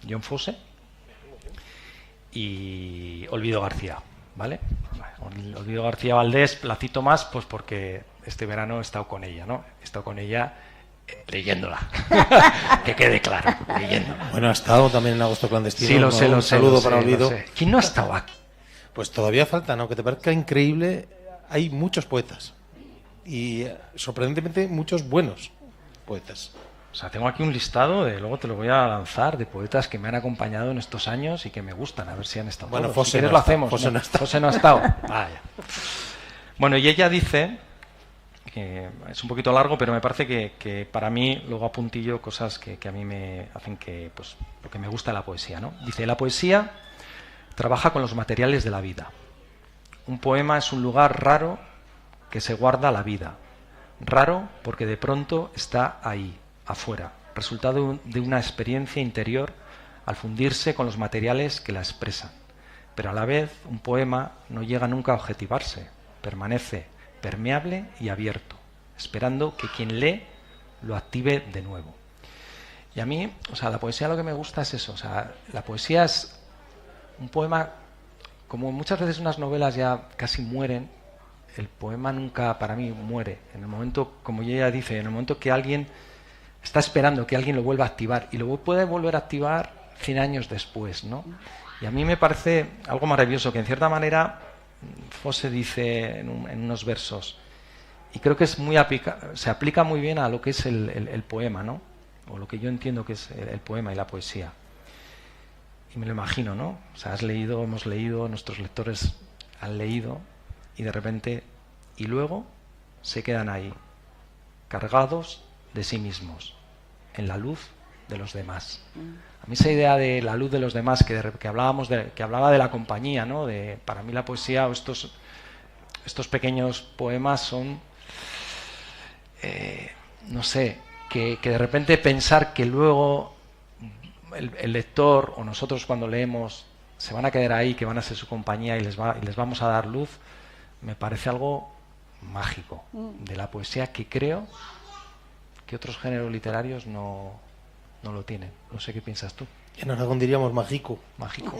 John Fosse y Olvido García, ¿vale? Olvido García Valdés la cito más pues porque este verano he estado con ella, ¿no? He estado con ella leyéndola, que quede claro, leyéndola. Bueno, ha estado también en Agosto Clandestino. Sí, lo sé, Un saludo para Olvido. lo sé. ¿Quién no ha estado aquí? Pues todavía falta, ¿no? Que te parezca increíble, hay muchos poetas y sorprendentemente muchos buenos poetas. O sea, tengo aquí un listado, luego te lo voy a lanzar, de poetas que me han acompañado en estos años y que me gustan, a ver si han estado Bueno, todos. Fosse Si quieres no lo está, hacemos. Fosse no está. Fosse no ha estado. Vaya. Bueno, y ella dice, que es un poquito largo, pero me parece que para mí luego apuntillo cosas que a mí me hacen que, pues, lo que me gusta de la poesía, ¿no? Dice, la poesía trabaja con los materiales de la vida. Un poema es un lugar raro que se guarda la vida. Raro porque de pronto está ahí, afuera, resultado de una experiencia interior al fundirse con los materiales que la expresan. Pero a la vez, un poema no llega nunca a objetivarse, permanece permeable y abierto, esperando que quien lee lo active de nuevo. Y a mí, o sea, la poesía lo que me gusta es eso, o sea, la poesía es un poema, como muchas veces unas novelas ya casi mueren, el poema nunca para mí muere. En el momento, como ella dice, en el momento que alguien está esperando que alguien lo vuelva a activar y lo puede volver a activar 100 años después, ¿no? Y a mí me parece algo maravilloso que en cierta manera Fosse dice en unos versos, y creo que es se aplica muy bien a lo que es el poema, ¿no? O lo que yo entiendo que es el poema y la poesía. Y me lo imagino, ¿no? O sea, hemos leído, nuestros lectores han leído, y de repente, y luego se quedan ahí, cargados de sí mismos, en la luz de los demás. A mí esa idea de la luz de los demás que hablaba de la compañía, ¿no? Para mí la poesía o estos pequeños poemas son, no sé, que de repente pensar que luego el lector o nosotros cuando leemos se van a quedar ahí, que van a ser su compañía y les vamos a dar luz, me parece algo mágico de la poesía que creo que otros géneros literarios no lo tienen. No sé qué piensas tú. En Aragón diríamos mágico. Mágico.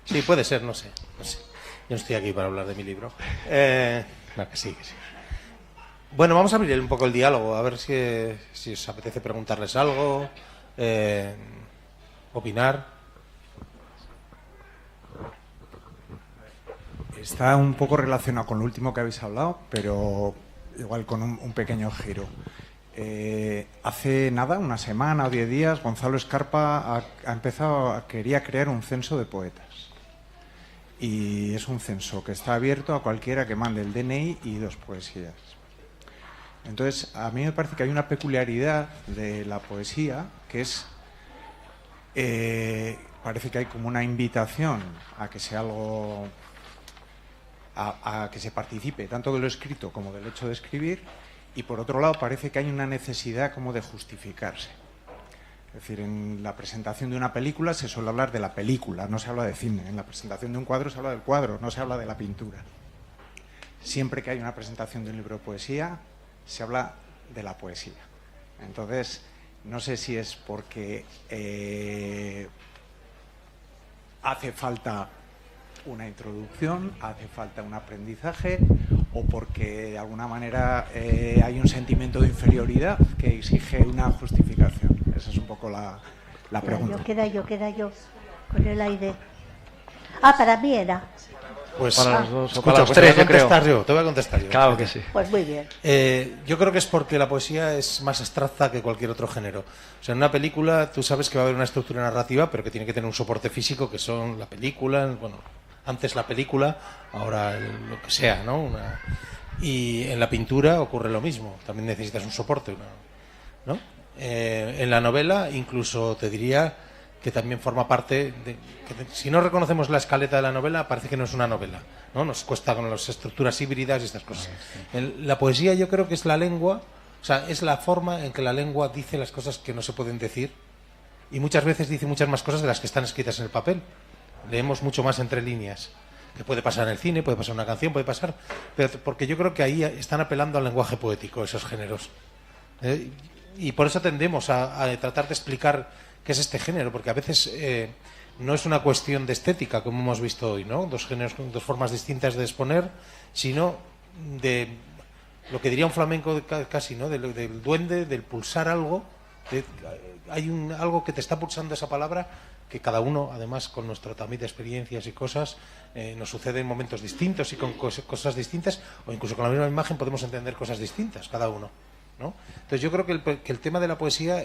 Sí, puede ser, no sé. Yo no estoy aquí para hablar de mi libro. No, que sí. Bueno, vamos a abrir un poco el diálogo, a ver si os apetece preguntarles algo, opinar. Está un poco relacionado con lo último que habéis hablado, pero igual con un pequeño giro. Hace nada, una semana o 10 días, Gonzalo Escarpa quería crear un censo de poetas. Y es un censo que está abierto a cualquiera que mande el DNI y 2 poesías. Entonces, a mí me parece que hay una peculiaridad de la poesía que es... parece que hay como una invitación a que sea algo... a que se participe tanto de lo escrito como del hecho de escribir, y por otro lado parece que hay una necesidad como de justificarse. Es decir, en la presentación de una película se suele hablar de la película, no se habla de cine. En la presentación de un cuadro se habla del cuadro, no se habla de la pintura. Siempre que hay una presentación de un libro de poesía, se habla de la poesía. Entonces, no sé si es porque hace falta una introducción, hace falta un aprendizaje, o porque de alguna manera hay un sentimiento de inferioridad que exige una justificación. Esa es un poco la pregunta. Queda yo con el aire. Ah, para mí era. Pues para los dos, o escucha, para los pues tres, te voy a yo creo. contestar yo, te voy a contestar yo. Claro que sí. Pues muy bien. Yo creo que es porque la poesía es más abstracta que cualquier otro género. O sea, en una película tú sabes que va a haber una estructura narrativa, pero que tiene que tener un soporte físico, que son la película, bueno, antes la película, ahora lo que sea, ¿no? Y en la pintura ocurre lo mismo, también necesitas un soporte, ¿no? En la novela incluso te diría que también forma parte de... si no reconocemos la escaleta de la novela, parece que no es una novela, ¿no? Nos cuesta con las estructuras híbridas y estas cosas. La poesía yo creo que es la lengua, o sea, es la forma en que la lengua dice las cosas que no se pueden decir, y muchas veces dice muchas más cosas de las que están escritas en el papel. Leemos mucho más entre líneas, que puede pasar en el cine, puede pasar en una canción, puede pasar, pero porque yo creo que ahí están apelando al lenguaje poético esos géneros. Y por eso tendemos a tratar de explicar qué es este género, porque a veces no es una cuestión de estética, como hemos visto hoy, ¿no? Dos géneros, dos formas distintas de exponer, sino de lo que diría un flamenco casi, ¿no? Del duende, del pulsar algo. Hay algo que te está pulsando esa palabra, que cada uno, además, con nuestro también de experiencias y cosas, nos sucede en momentos distintos y con cosas distintas, o incluso con la misma imagen podemos entender cosas distintas, cada uno, ¿no? Entonces yo creo que el tema de la poesía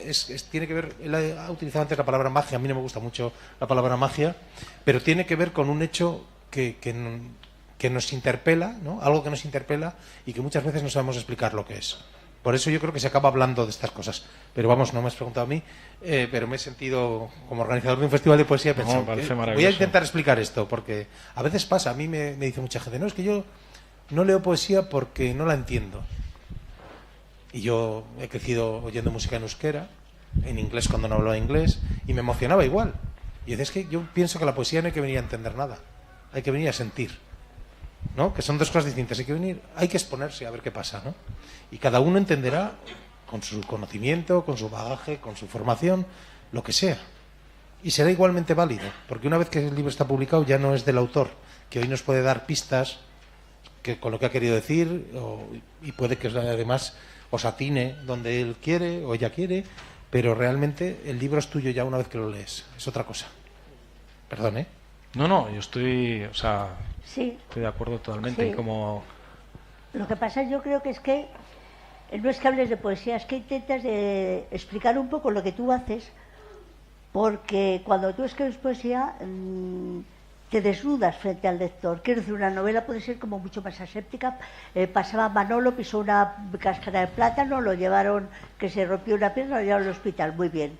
tiene que ver, él ha utilizado antes la palabra magia, a mí no me gusta mucho la palabra magia, pero tiene que ver con un hecho que nos interpela, ¿no? Algo que nos interpela y que muchas veces no sabemos explicar lo que es. Por eso yo creo que se acaba hablando de estas cosas. Pero vamos, no me has preguntado a mí, pero me he sentido, como organizador de un festival de poesía, pensando, voy a intentar explicar esto, porque a veces pasa, a mí me dice mucha gente, no, es que yo no leo poesía porque no la entiendo. Y yo he crecido oyendo música en euskera, en inglés cuando no hablaba inglés, y me emocionaba igual. Y es que yo pienso que la poesía no hay que venir a entender nada, hay que venir a sentir, ¿no? Que son dos cosas distintas, hay que exponerse a ver qué pasa, ¿no? Y cada uno entenderá con su conocimiento, con su bagaje, con su formación, lo que sea. Y será igualmente válido, porque una vez que el libro está publicado ya no es del autor, que hoy nos puede dar pistas con lo que ha querido decir, y puede que además os atine donde él quiere o ella quiere, pero realmente el libro es tuyo ya una vez que lo lees, es otra cosa. Perdón, ¿eh? No, yo estoy, sí, estoy de acuerdo totalmente. Sí. Y como... Lo que pasa yo creo que es que no es que hables de poesía, es que intentas de explicar un poco lo que tú haces, porque cuando tú escribes poesía te desnudas frente al lector. Quiero decir, una novela puede ser como mucho más aséptica. Pasaba Manolo, pisó una cáscara de plátano, lo llevaron, que se rompió una pierna, lo llevaron al hospital. Muy bien,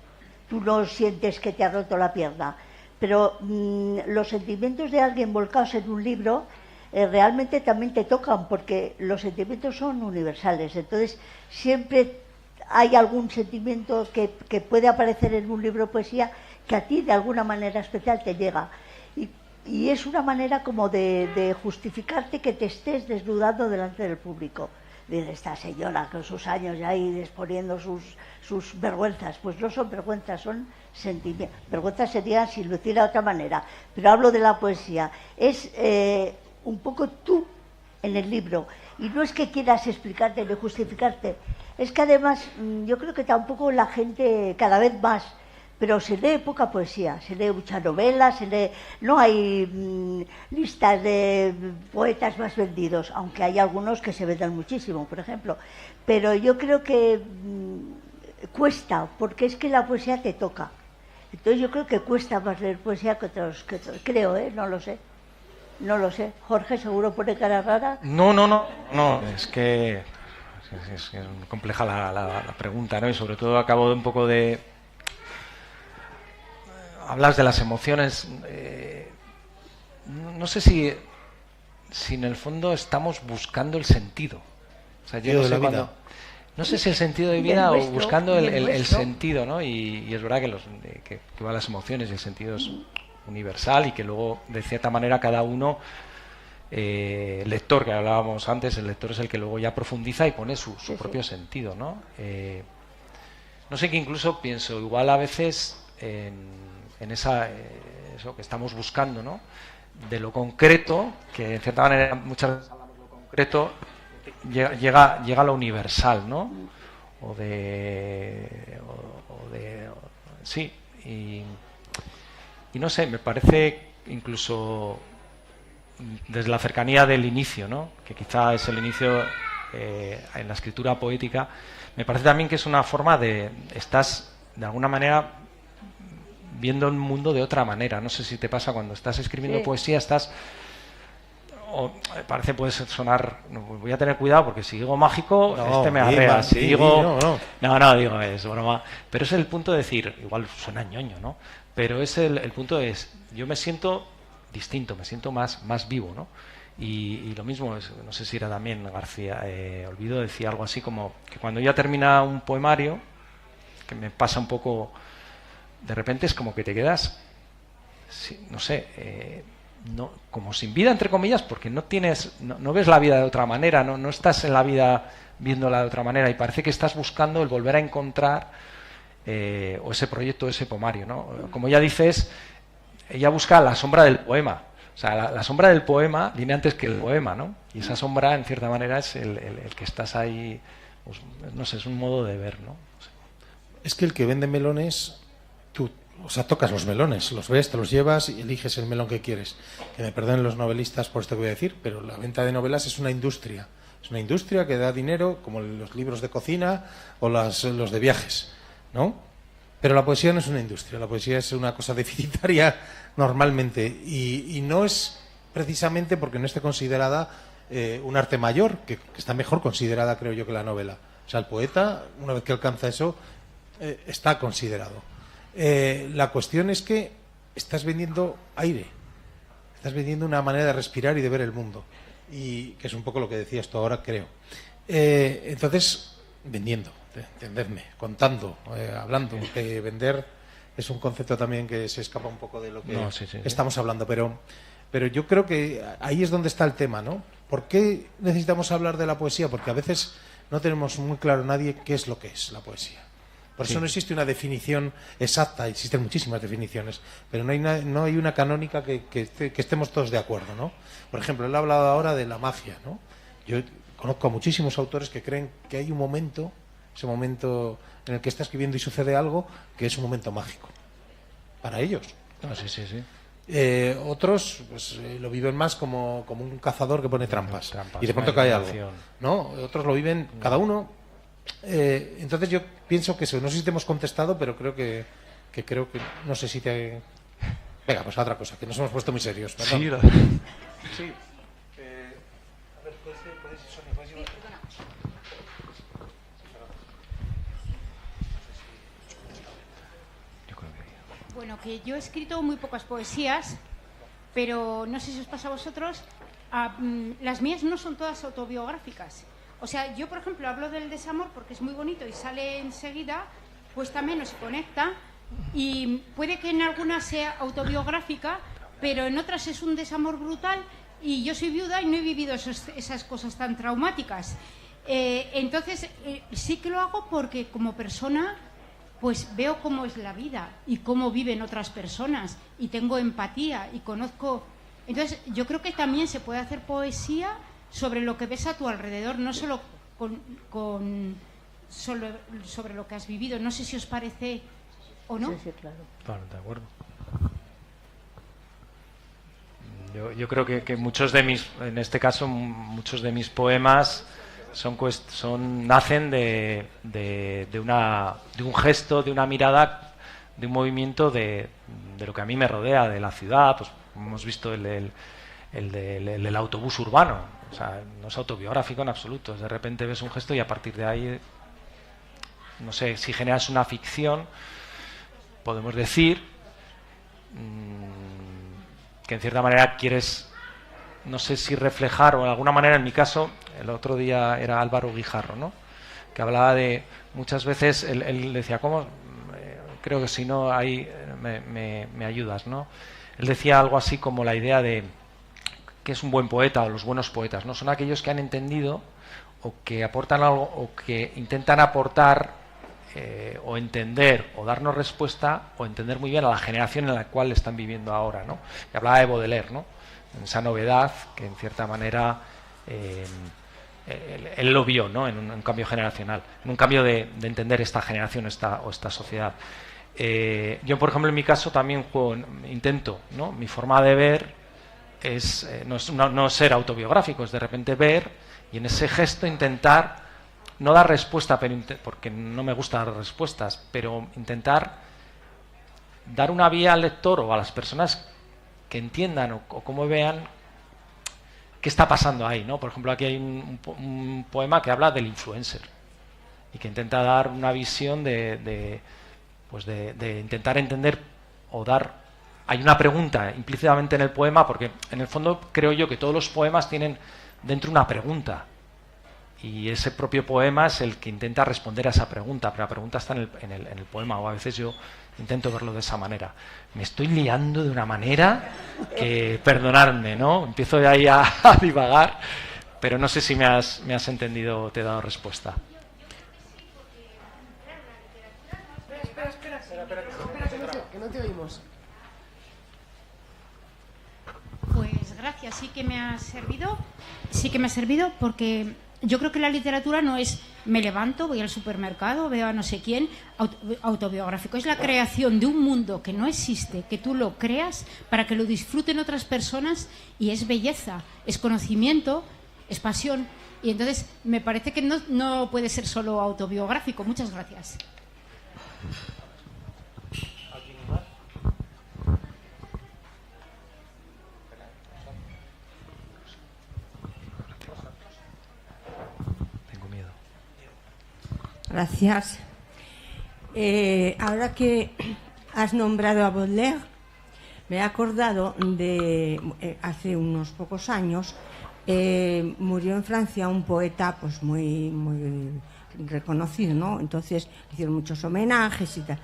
tú no sientes que te ha roto la pierna, pero los sentimientos de alguien volcados en un libro realmente también te tocan, porque los sentimientos son universales. Entonces siempre hay algún sentimiento que puede aparecer en un libro de poesía que a ti de alguna manera especial te llega, y es una manera como de justificarte que te estés desnudando delante del público. De esta señora con sus años ya ahí exponiendo sus vergüenzas. Pues no son vergüenzas, son sentimientos. Vergüenzas serían si lo hiciera de otra manera, pero hablo de la poesía. Es un poco tú en el libro, y no es que quieras explicarte ni justificarte, es que además yo creo que tampoco la gente cada vez más pero se lee poca poesía, se lee mucha novela, no hay listas de poetas más vendidos, aunque hay algunos que se venden muchísimo, por ejemplo. Pero yo creo que cuesta, porque es que la poesía te toca. Entonces yo creo que cuesta más leer poesía que otros, creo, no lo sé. No lo sé. Jorge seguro pone cara rara. No, es que es compleja la pregunta, ¿no? Y sobre todo acabo de un poco de... Hablas de las emociones. No sé si en el fondo estamos buscando el sentido. O sea, yo no sé cuándo... No sé si el sentido de vida o buscando el sentido, ¿no? Y es verdad que van las emociones y el sentido es universal y que luego, de cierta manera, cada uno, el lector, que hablábamos antes, el lector es el que luego ya profundiza y pone su propio sentido, ¿no? No sé, que incluso pienso, igual a veces en eso que estamos buscando, ¿no? De lo concreto, que en cierta manera muchas veces hablamos de lo concreto, llega a lo universal, ¿no? Sí, y no sé, me parece incluso desde la cercanía del inicio, ¿no? Que quizá es el inicio en la escritura poética, me parece también que es una forma estás de alguna manera viendo el mundo de otra manera. No sé si te pasa cuando estás escribiendo poesía, estás... parece, puede sonar, voy a tener cuidado porque si digo mágico, me arrea. Si digo, digo, es broma. Pero es el punto de decir, igual suena ñoño, ¿no? Pero es el punto de, yo me siento distinto, me siento más vivo, ¿no? Y lo mismo, no sé si era también García Olvido, decía algo así como que cuando ya termina un poemario, que me pasa un poco, de repente es como que te quedas, no sé, no, como sin vida, entre comillas, porque no ves la vida de otra manera, no estás en la vida viéndola de otra manera y parece que estás buscando el volver a encontrar o ese proyecto, ese poemario, ¿no? Como ya dices, ella busca la sombra del poema, o sea, la sombra del poema viene antes que el poema, ¿no? Y esa sombra, en cierta manera, es el que estás ahí, pues, no sé, es un modo de ver, ¿no? Es que el que vende melones, tú, o sea, tocas los melones, los ves, te los llevas y eliges el melón que quieres. Que me perdonen los novelistas por esto que voy a decir, pero la venta de novelas es una industria. Es una industria que da dinero, como los libros de cocina o los de viajes, ¿no? Pero la poesía no es una industria, la poesía es una cosa deficitaria normalmente y no es precisamente porque no esté considerada un arte mayor, que está mejor considerada, creo yo, que la novela. O sea, el poeta, una vez que alcanza eso, está considerado. La cuestión es que estás vendiendo aire, estás vendiendo una manera de respirar y de ver el mundo, y que es un poco lo que decías tú ahora, creo. Entonces, vendiendo, entendedme, contando, hablando, que vender es un concepto también que se escapa un poco de lo que estamos hablando, pero yo creo que ahí es donde está el tema, ¿no? ¿Por qué necesitamos hablar de la poesía? Porque a veces no tenemos muy claro nadie qué es lo que es la poesía. Por eso no existe una definición exacta, existen muchísimas definiciones, pero no hay una canónica que estemos todos de acuerdo, ¿no? Por ejemplo, él ha hablado ahora de la magia, ¿no? Yo conozco a muchísimos autores que creen que hay un momento, ese momento en el que está escribiendo y sucede algo, que es un momento mágico para ellos. Otros pues, lo viven más como un cazador que pone trampas y de pronto cae algo, ¿no? Otros lo viven cada uno. Entonces yo pienso que eso, no sé si te hemos contestado, pero creo que no sé si te... Venga, pues a otra cosa, que nos hemos puesto muy serios, ¿verdad? Sí. A ver, ¿puedes Sonia, Bueno, que yo he escrito muy pocas poesías, pero no sé si os pasa a vosotros, las mías no son todas autobiográficas. O sea, yo, por ejemplo, hablo del desamor porque es muy bonito y sale enseguida, cuesta menos y conecta, y puede que en algunas sea autobiográfica, pero en otras es un desamor brutal y yo soy viuda y no he vivido esas cosas tan traumáticas. Entonces, sí que lo hago porque como persona, pues veo cómo es la vida y cómo viven otras personas y tengo empatía y conozco... Entonces, yo creo que también se puede hacer poesía sobre lo que ves a tu alrededor, no solo solo sobre lo que has vivido. No sé si os parece ¿o no? Sí, sí, claro. Claro, de acuerdo. Yo creo que muchos de mis, en este caso, muchos de mis poemas nacen de un gesto, de una mirada, de un movimiento de lo que a mí me rodea, de la ciudad. Pues hemos visto el del autobús urbano. O sea, no es autobiográfico en absoluto. De repente ves un gesto y a partir de ahí, no sé, si generas una ficción, podemos decir que en cierta manera quieres, no sé si reflejar, o de alguna manera, en mi caso, el otro día era Álvaro Guijarro, ¿no?, que hablaba de, muchas veces, él decía, ¿cómo? Creo que si no, ahí me ayudas, ¿no? Él decía algo así como la idea de que es un buen poeta, o los buenos poetas, ¿no? Son aquellos que han entendido, o que aportan algo, o que intentan aportar, o entender, o darnos respuesta, o entender muy bien a la generación en la cual están viviendo ahora, ¿no? Y hablaba de Baudelaire, ¿no?, en esa novedad que en cierta manera él lo vio, ¿no?, en un cambio generacional, en un cambio de entender esta generación o esta sociedad. Yo, por ejemplo, en mi caso también intento, ¿no?, mi forma de ver es no ser autobiográfico, es de repente ver y en ese gesto intentar no dar respuesta, porque no me gusta dar respuestas, pero intentar dar una vía al lector o a las personas que entiendan o como vean qué está pasando ahí, ¿no? Por ejemplo, aquí hay un poema que habla del influencer y que intenta dar una visión de intentar entender o dar. Hay una pregunta implícitamente en el poema, porque en el fondo creo yo que todos los poemas tienen dentro una pregunta. Y ese propio poema es el que intenta responder a esa pregunta, pero la pregunta está en el poema, o a veces yo intento verlo de esa manera. Me estoy liando de una manera que, perdonadme, ¿no? Empiezo de ahí a divagar, pero no sé si me has entendido o te he dado respuesta. Espera, que no te oímos. Pues gracias, sí que me ha servido porque yo creo que la literatura no es me levanto, voy al supermercado, veo a no sé quién, autobiográfico. Es la creación de un mundo que no existe, que tú lo creas para que lo disfruten otras personas, y es belleza, es conocimiento, es pasión. Y entonces me parece que no puede ser solo autobiográfico. Muchas gracias. Gracias. Ahora que has nombrado a Baudelaire, me he acordado de hace unos pocos años murió en Francia un poeta pues muy reconocido, ¿no? Entonces hicieron muchos homenajes y tal.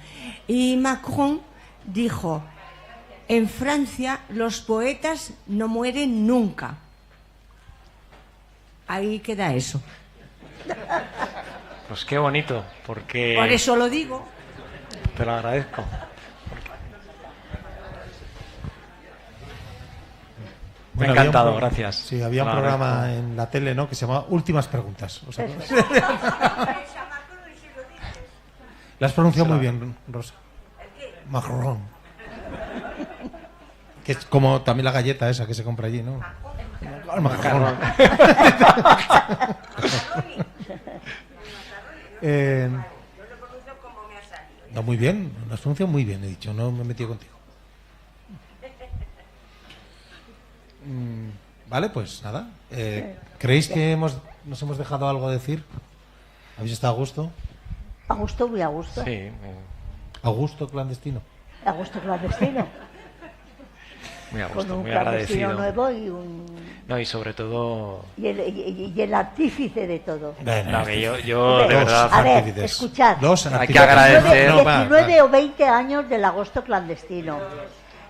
Y Macron dijo: en Francia los poetas no mueren nunca. Ahí queda eso. Pues qué bonito, porque... Por eso lo digo. Te lo agradezco. Me ha encantado, gracias. Sí, había un programa en la tele, ¿no?, que se llamaba Últimas Preguntas. O sea, la has pronunciado muy bien, Rosa. Macron. Que es como también la galleta esa que se compra allí, ¿no? Macron. No, muy bien, lo has pronunciado muy bien, he dicho, no me he metido contigo. Vale, pues nada. ¿Creéis que nos hemos dejado algo a decir? ¿Habéis estado a gusto? A gusto, muy a gusto. Sí. ¿A gusto clandestino? A gusto clandestino. Muy a Con gusto, un muy clandestino agradecido. nuevo y un... No, y sobre todo... Y el artífice de todo. No, que yo de verdad... A ver, artífices. escuchad. Dos Hay artífices. que agradecer... 19 o 20 años del agosto clandestino.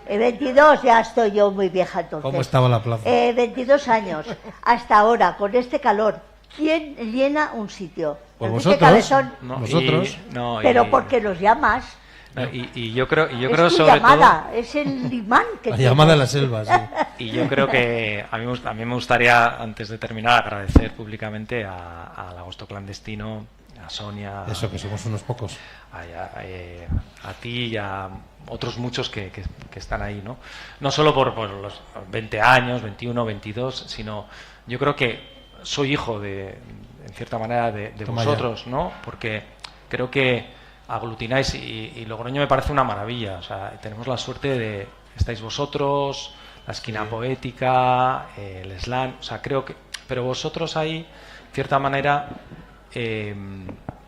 22 ya estoy yo muy vieja entonces. ¿Cómo estaba la plaza? 22 años. Hasta ahora, con este calor. ¿Quién llena un sitio? Pues Enrique vosotros. Cabezón. No, Vosotros. Pero porque los llamas. No, y yo creo Es tu sobre llamada, es el imán que La tienes. llamada de la selva, sí. todo... Y yo creo que a mí me gustaría, antes de terminar, agradecer públicamente al Agosto Clandestino a Sonia, Eso, que somos unos pocos. a ti y a otros muchos que están ahí, ¿no? No solo por los 20 años, 21, 22, sino yo creo que soy hijo en cierta manera de vosotros, ¿no? Porque creo que aglutináis y Logroño me parece una maravilla. O sea, tenemos la suerte de estáis vosotros, la esquina poética, el slam, o sea, creo que, pero vosotros ahí, de cierta manera,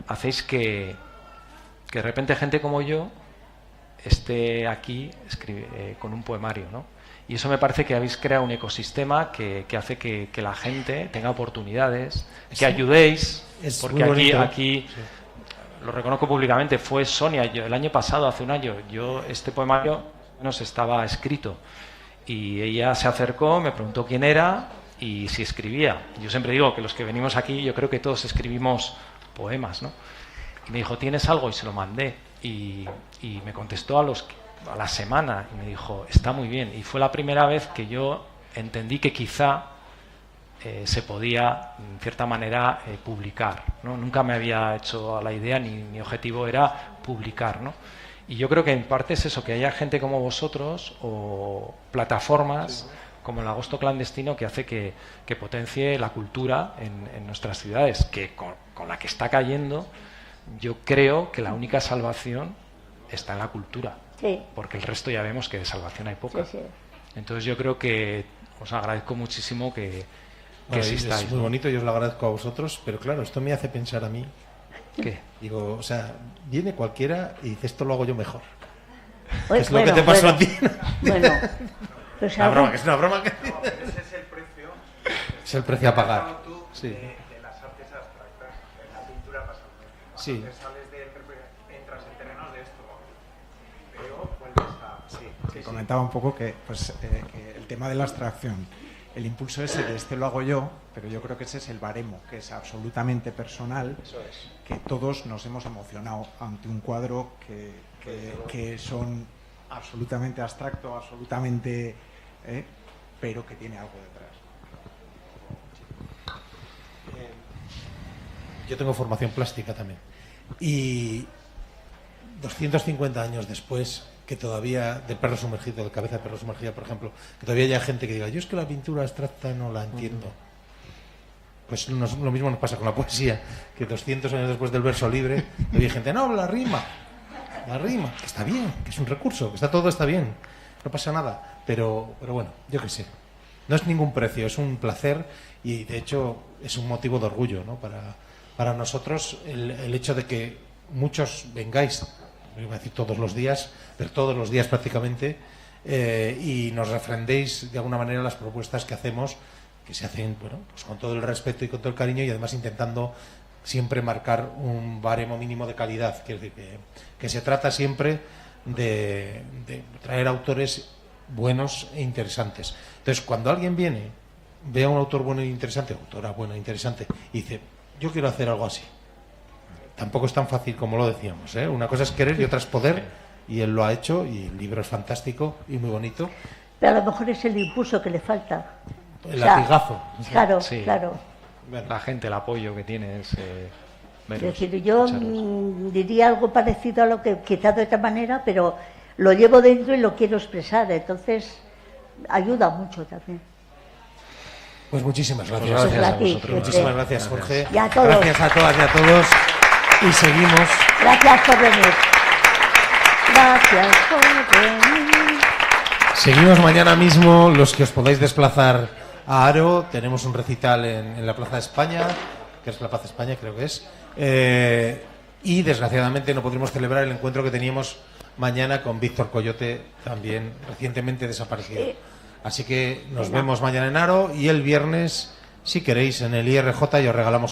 hacéis que de repente gente como yo esté aquí con un poemario, ¿no? Y eso me parece que habéis creado un ecosistema que hace que la gente tenga oportunidades, que ayudéis, porque aquí sí. Lo reconozco públicamente, fue Sonia, el año pasado, hace un año, este poemario nos estaba escrito y ella se acercó, me preguntó quién era y si escribía. Yo siempre digo que los que venimos aquí, yo creo que todos escribimos poemas, ¿no? Y me dijo, ¿tienes algo? Y se lo mandé. Y me contestó a la semana y me dijo, está muy bien. Y fue la primera vez que yo entendí que quizá se podía, en cierta manera, publicar, ¿no? Nunca me había hecho a la idea, ni mi objetivo era publicar, ¿no? Y yo creo que en parte es eso, que haya gente como vosotros o plataformas como el Agosto Clandestino que hace que potencie la cultura en nuestras ciudades, que con la que está cayendo, yo creo que la única salvación está en la cultura, sí. Porque el resto ya vemos que de salvación hay poca. Sí, sí. Entonces yo creo que os agradezco muchísimo que existáis. Es muy bonito, yo os lo agradezco a vosotros, pero claro, esto me hace pensar a mí. ¿Qué? Digo, o sea, viene cualquiera y dice, esto lo hago yo mejor. Oye, es lo que te pasó a ti. Bueno, pues una broma, que es una broma. Ese es el precio. Es el precio a pagar. Sí. De las artes abstractas, en la pintura pasa lo mismo. Sí. Entras en terrenos de esto, pero vuelves a... Sí, comentaba un poco que el tema de la abstracción, el impulso ese de este lo hago yo, pero yo creo que ese es el baremo, que es absolutamente personal. Eso es. Que todos nos hemos emocionado ante un cuadro que son absolutamente abstracto, absolutamente... pero que tiene algo detrás. Yo tengo formación plástica también. Y 250 años después, que todavía, del perro sumergido, de Cabeza de perro sumergida, por ejemplo, que todavía haya gente que diga, yo es que la pintura abstracta no la entiendo. Pues lo mismo nos pasa con la poesía, que 200 años después del verso libre, había gente, no, la rima, que está bien, que es un recurso, que todo está bien, no pasa nada, pero bueno, yo qué sé. No es ningún precio, es un placer y de hecho es un motivo de orgullo, ¿no? Para nosotros el hecho de que muchos vengáis, iba a decir todos los días, pero todos los días prácticamente, y nos refrendéis de alguna manera las propuestas que hacemos, que se hacen, bueno, pues con todo el respeto y con todo el cariño y además intentando siempre marcar un baremo mínimo de calidad, que se trata siempre de traer autores buenos e interesantes. Entonces, cuando alguien viene, ve a un autor bueno e interesante, autora buena e interesante, y dice, yo quiero hacer algo así. Tampoco es tan fácil como lo decíamos, ¿eh? Una cosa es querer y otra es poder, y él lo ha hecho, y el libro es fantástico y muy bonito. Pero a lo mejor es el impulso que le falta. El latigazo. Claro, sí. Claro. Bueno. La gente, el apoyo que tiene es... Es decir, yo diría algo parecido a lo que quizás de otra manera, pero lo llevo dentro y lo quiero expresar, entonces ayuda mucho también. Pues muchísimas gracias. Gracias a vosotros. Muchísimas gracias, Jorge. Y a todos. Gracias a todas y a todos. Y seguimos. Gracias por venir. Gracias por venir. Seguimos mañana mismo, los que os podáis desplazar a Haro. Tenemos un recital en la Plaza de España, que es la Plaza de España, creo que es. Y desgraciadamente no podremos celebrar el encuentro que teníamos mañana con Víctor Coyote, también recientemente desaparecido. Así que nos vemos mañana en Haro y el viernes, si queréis, en el IRJ y os regalamos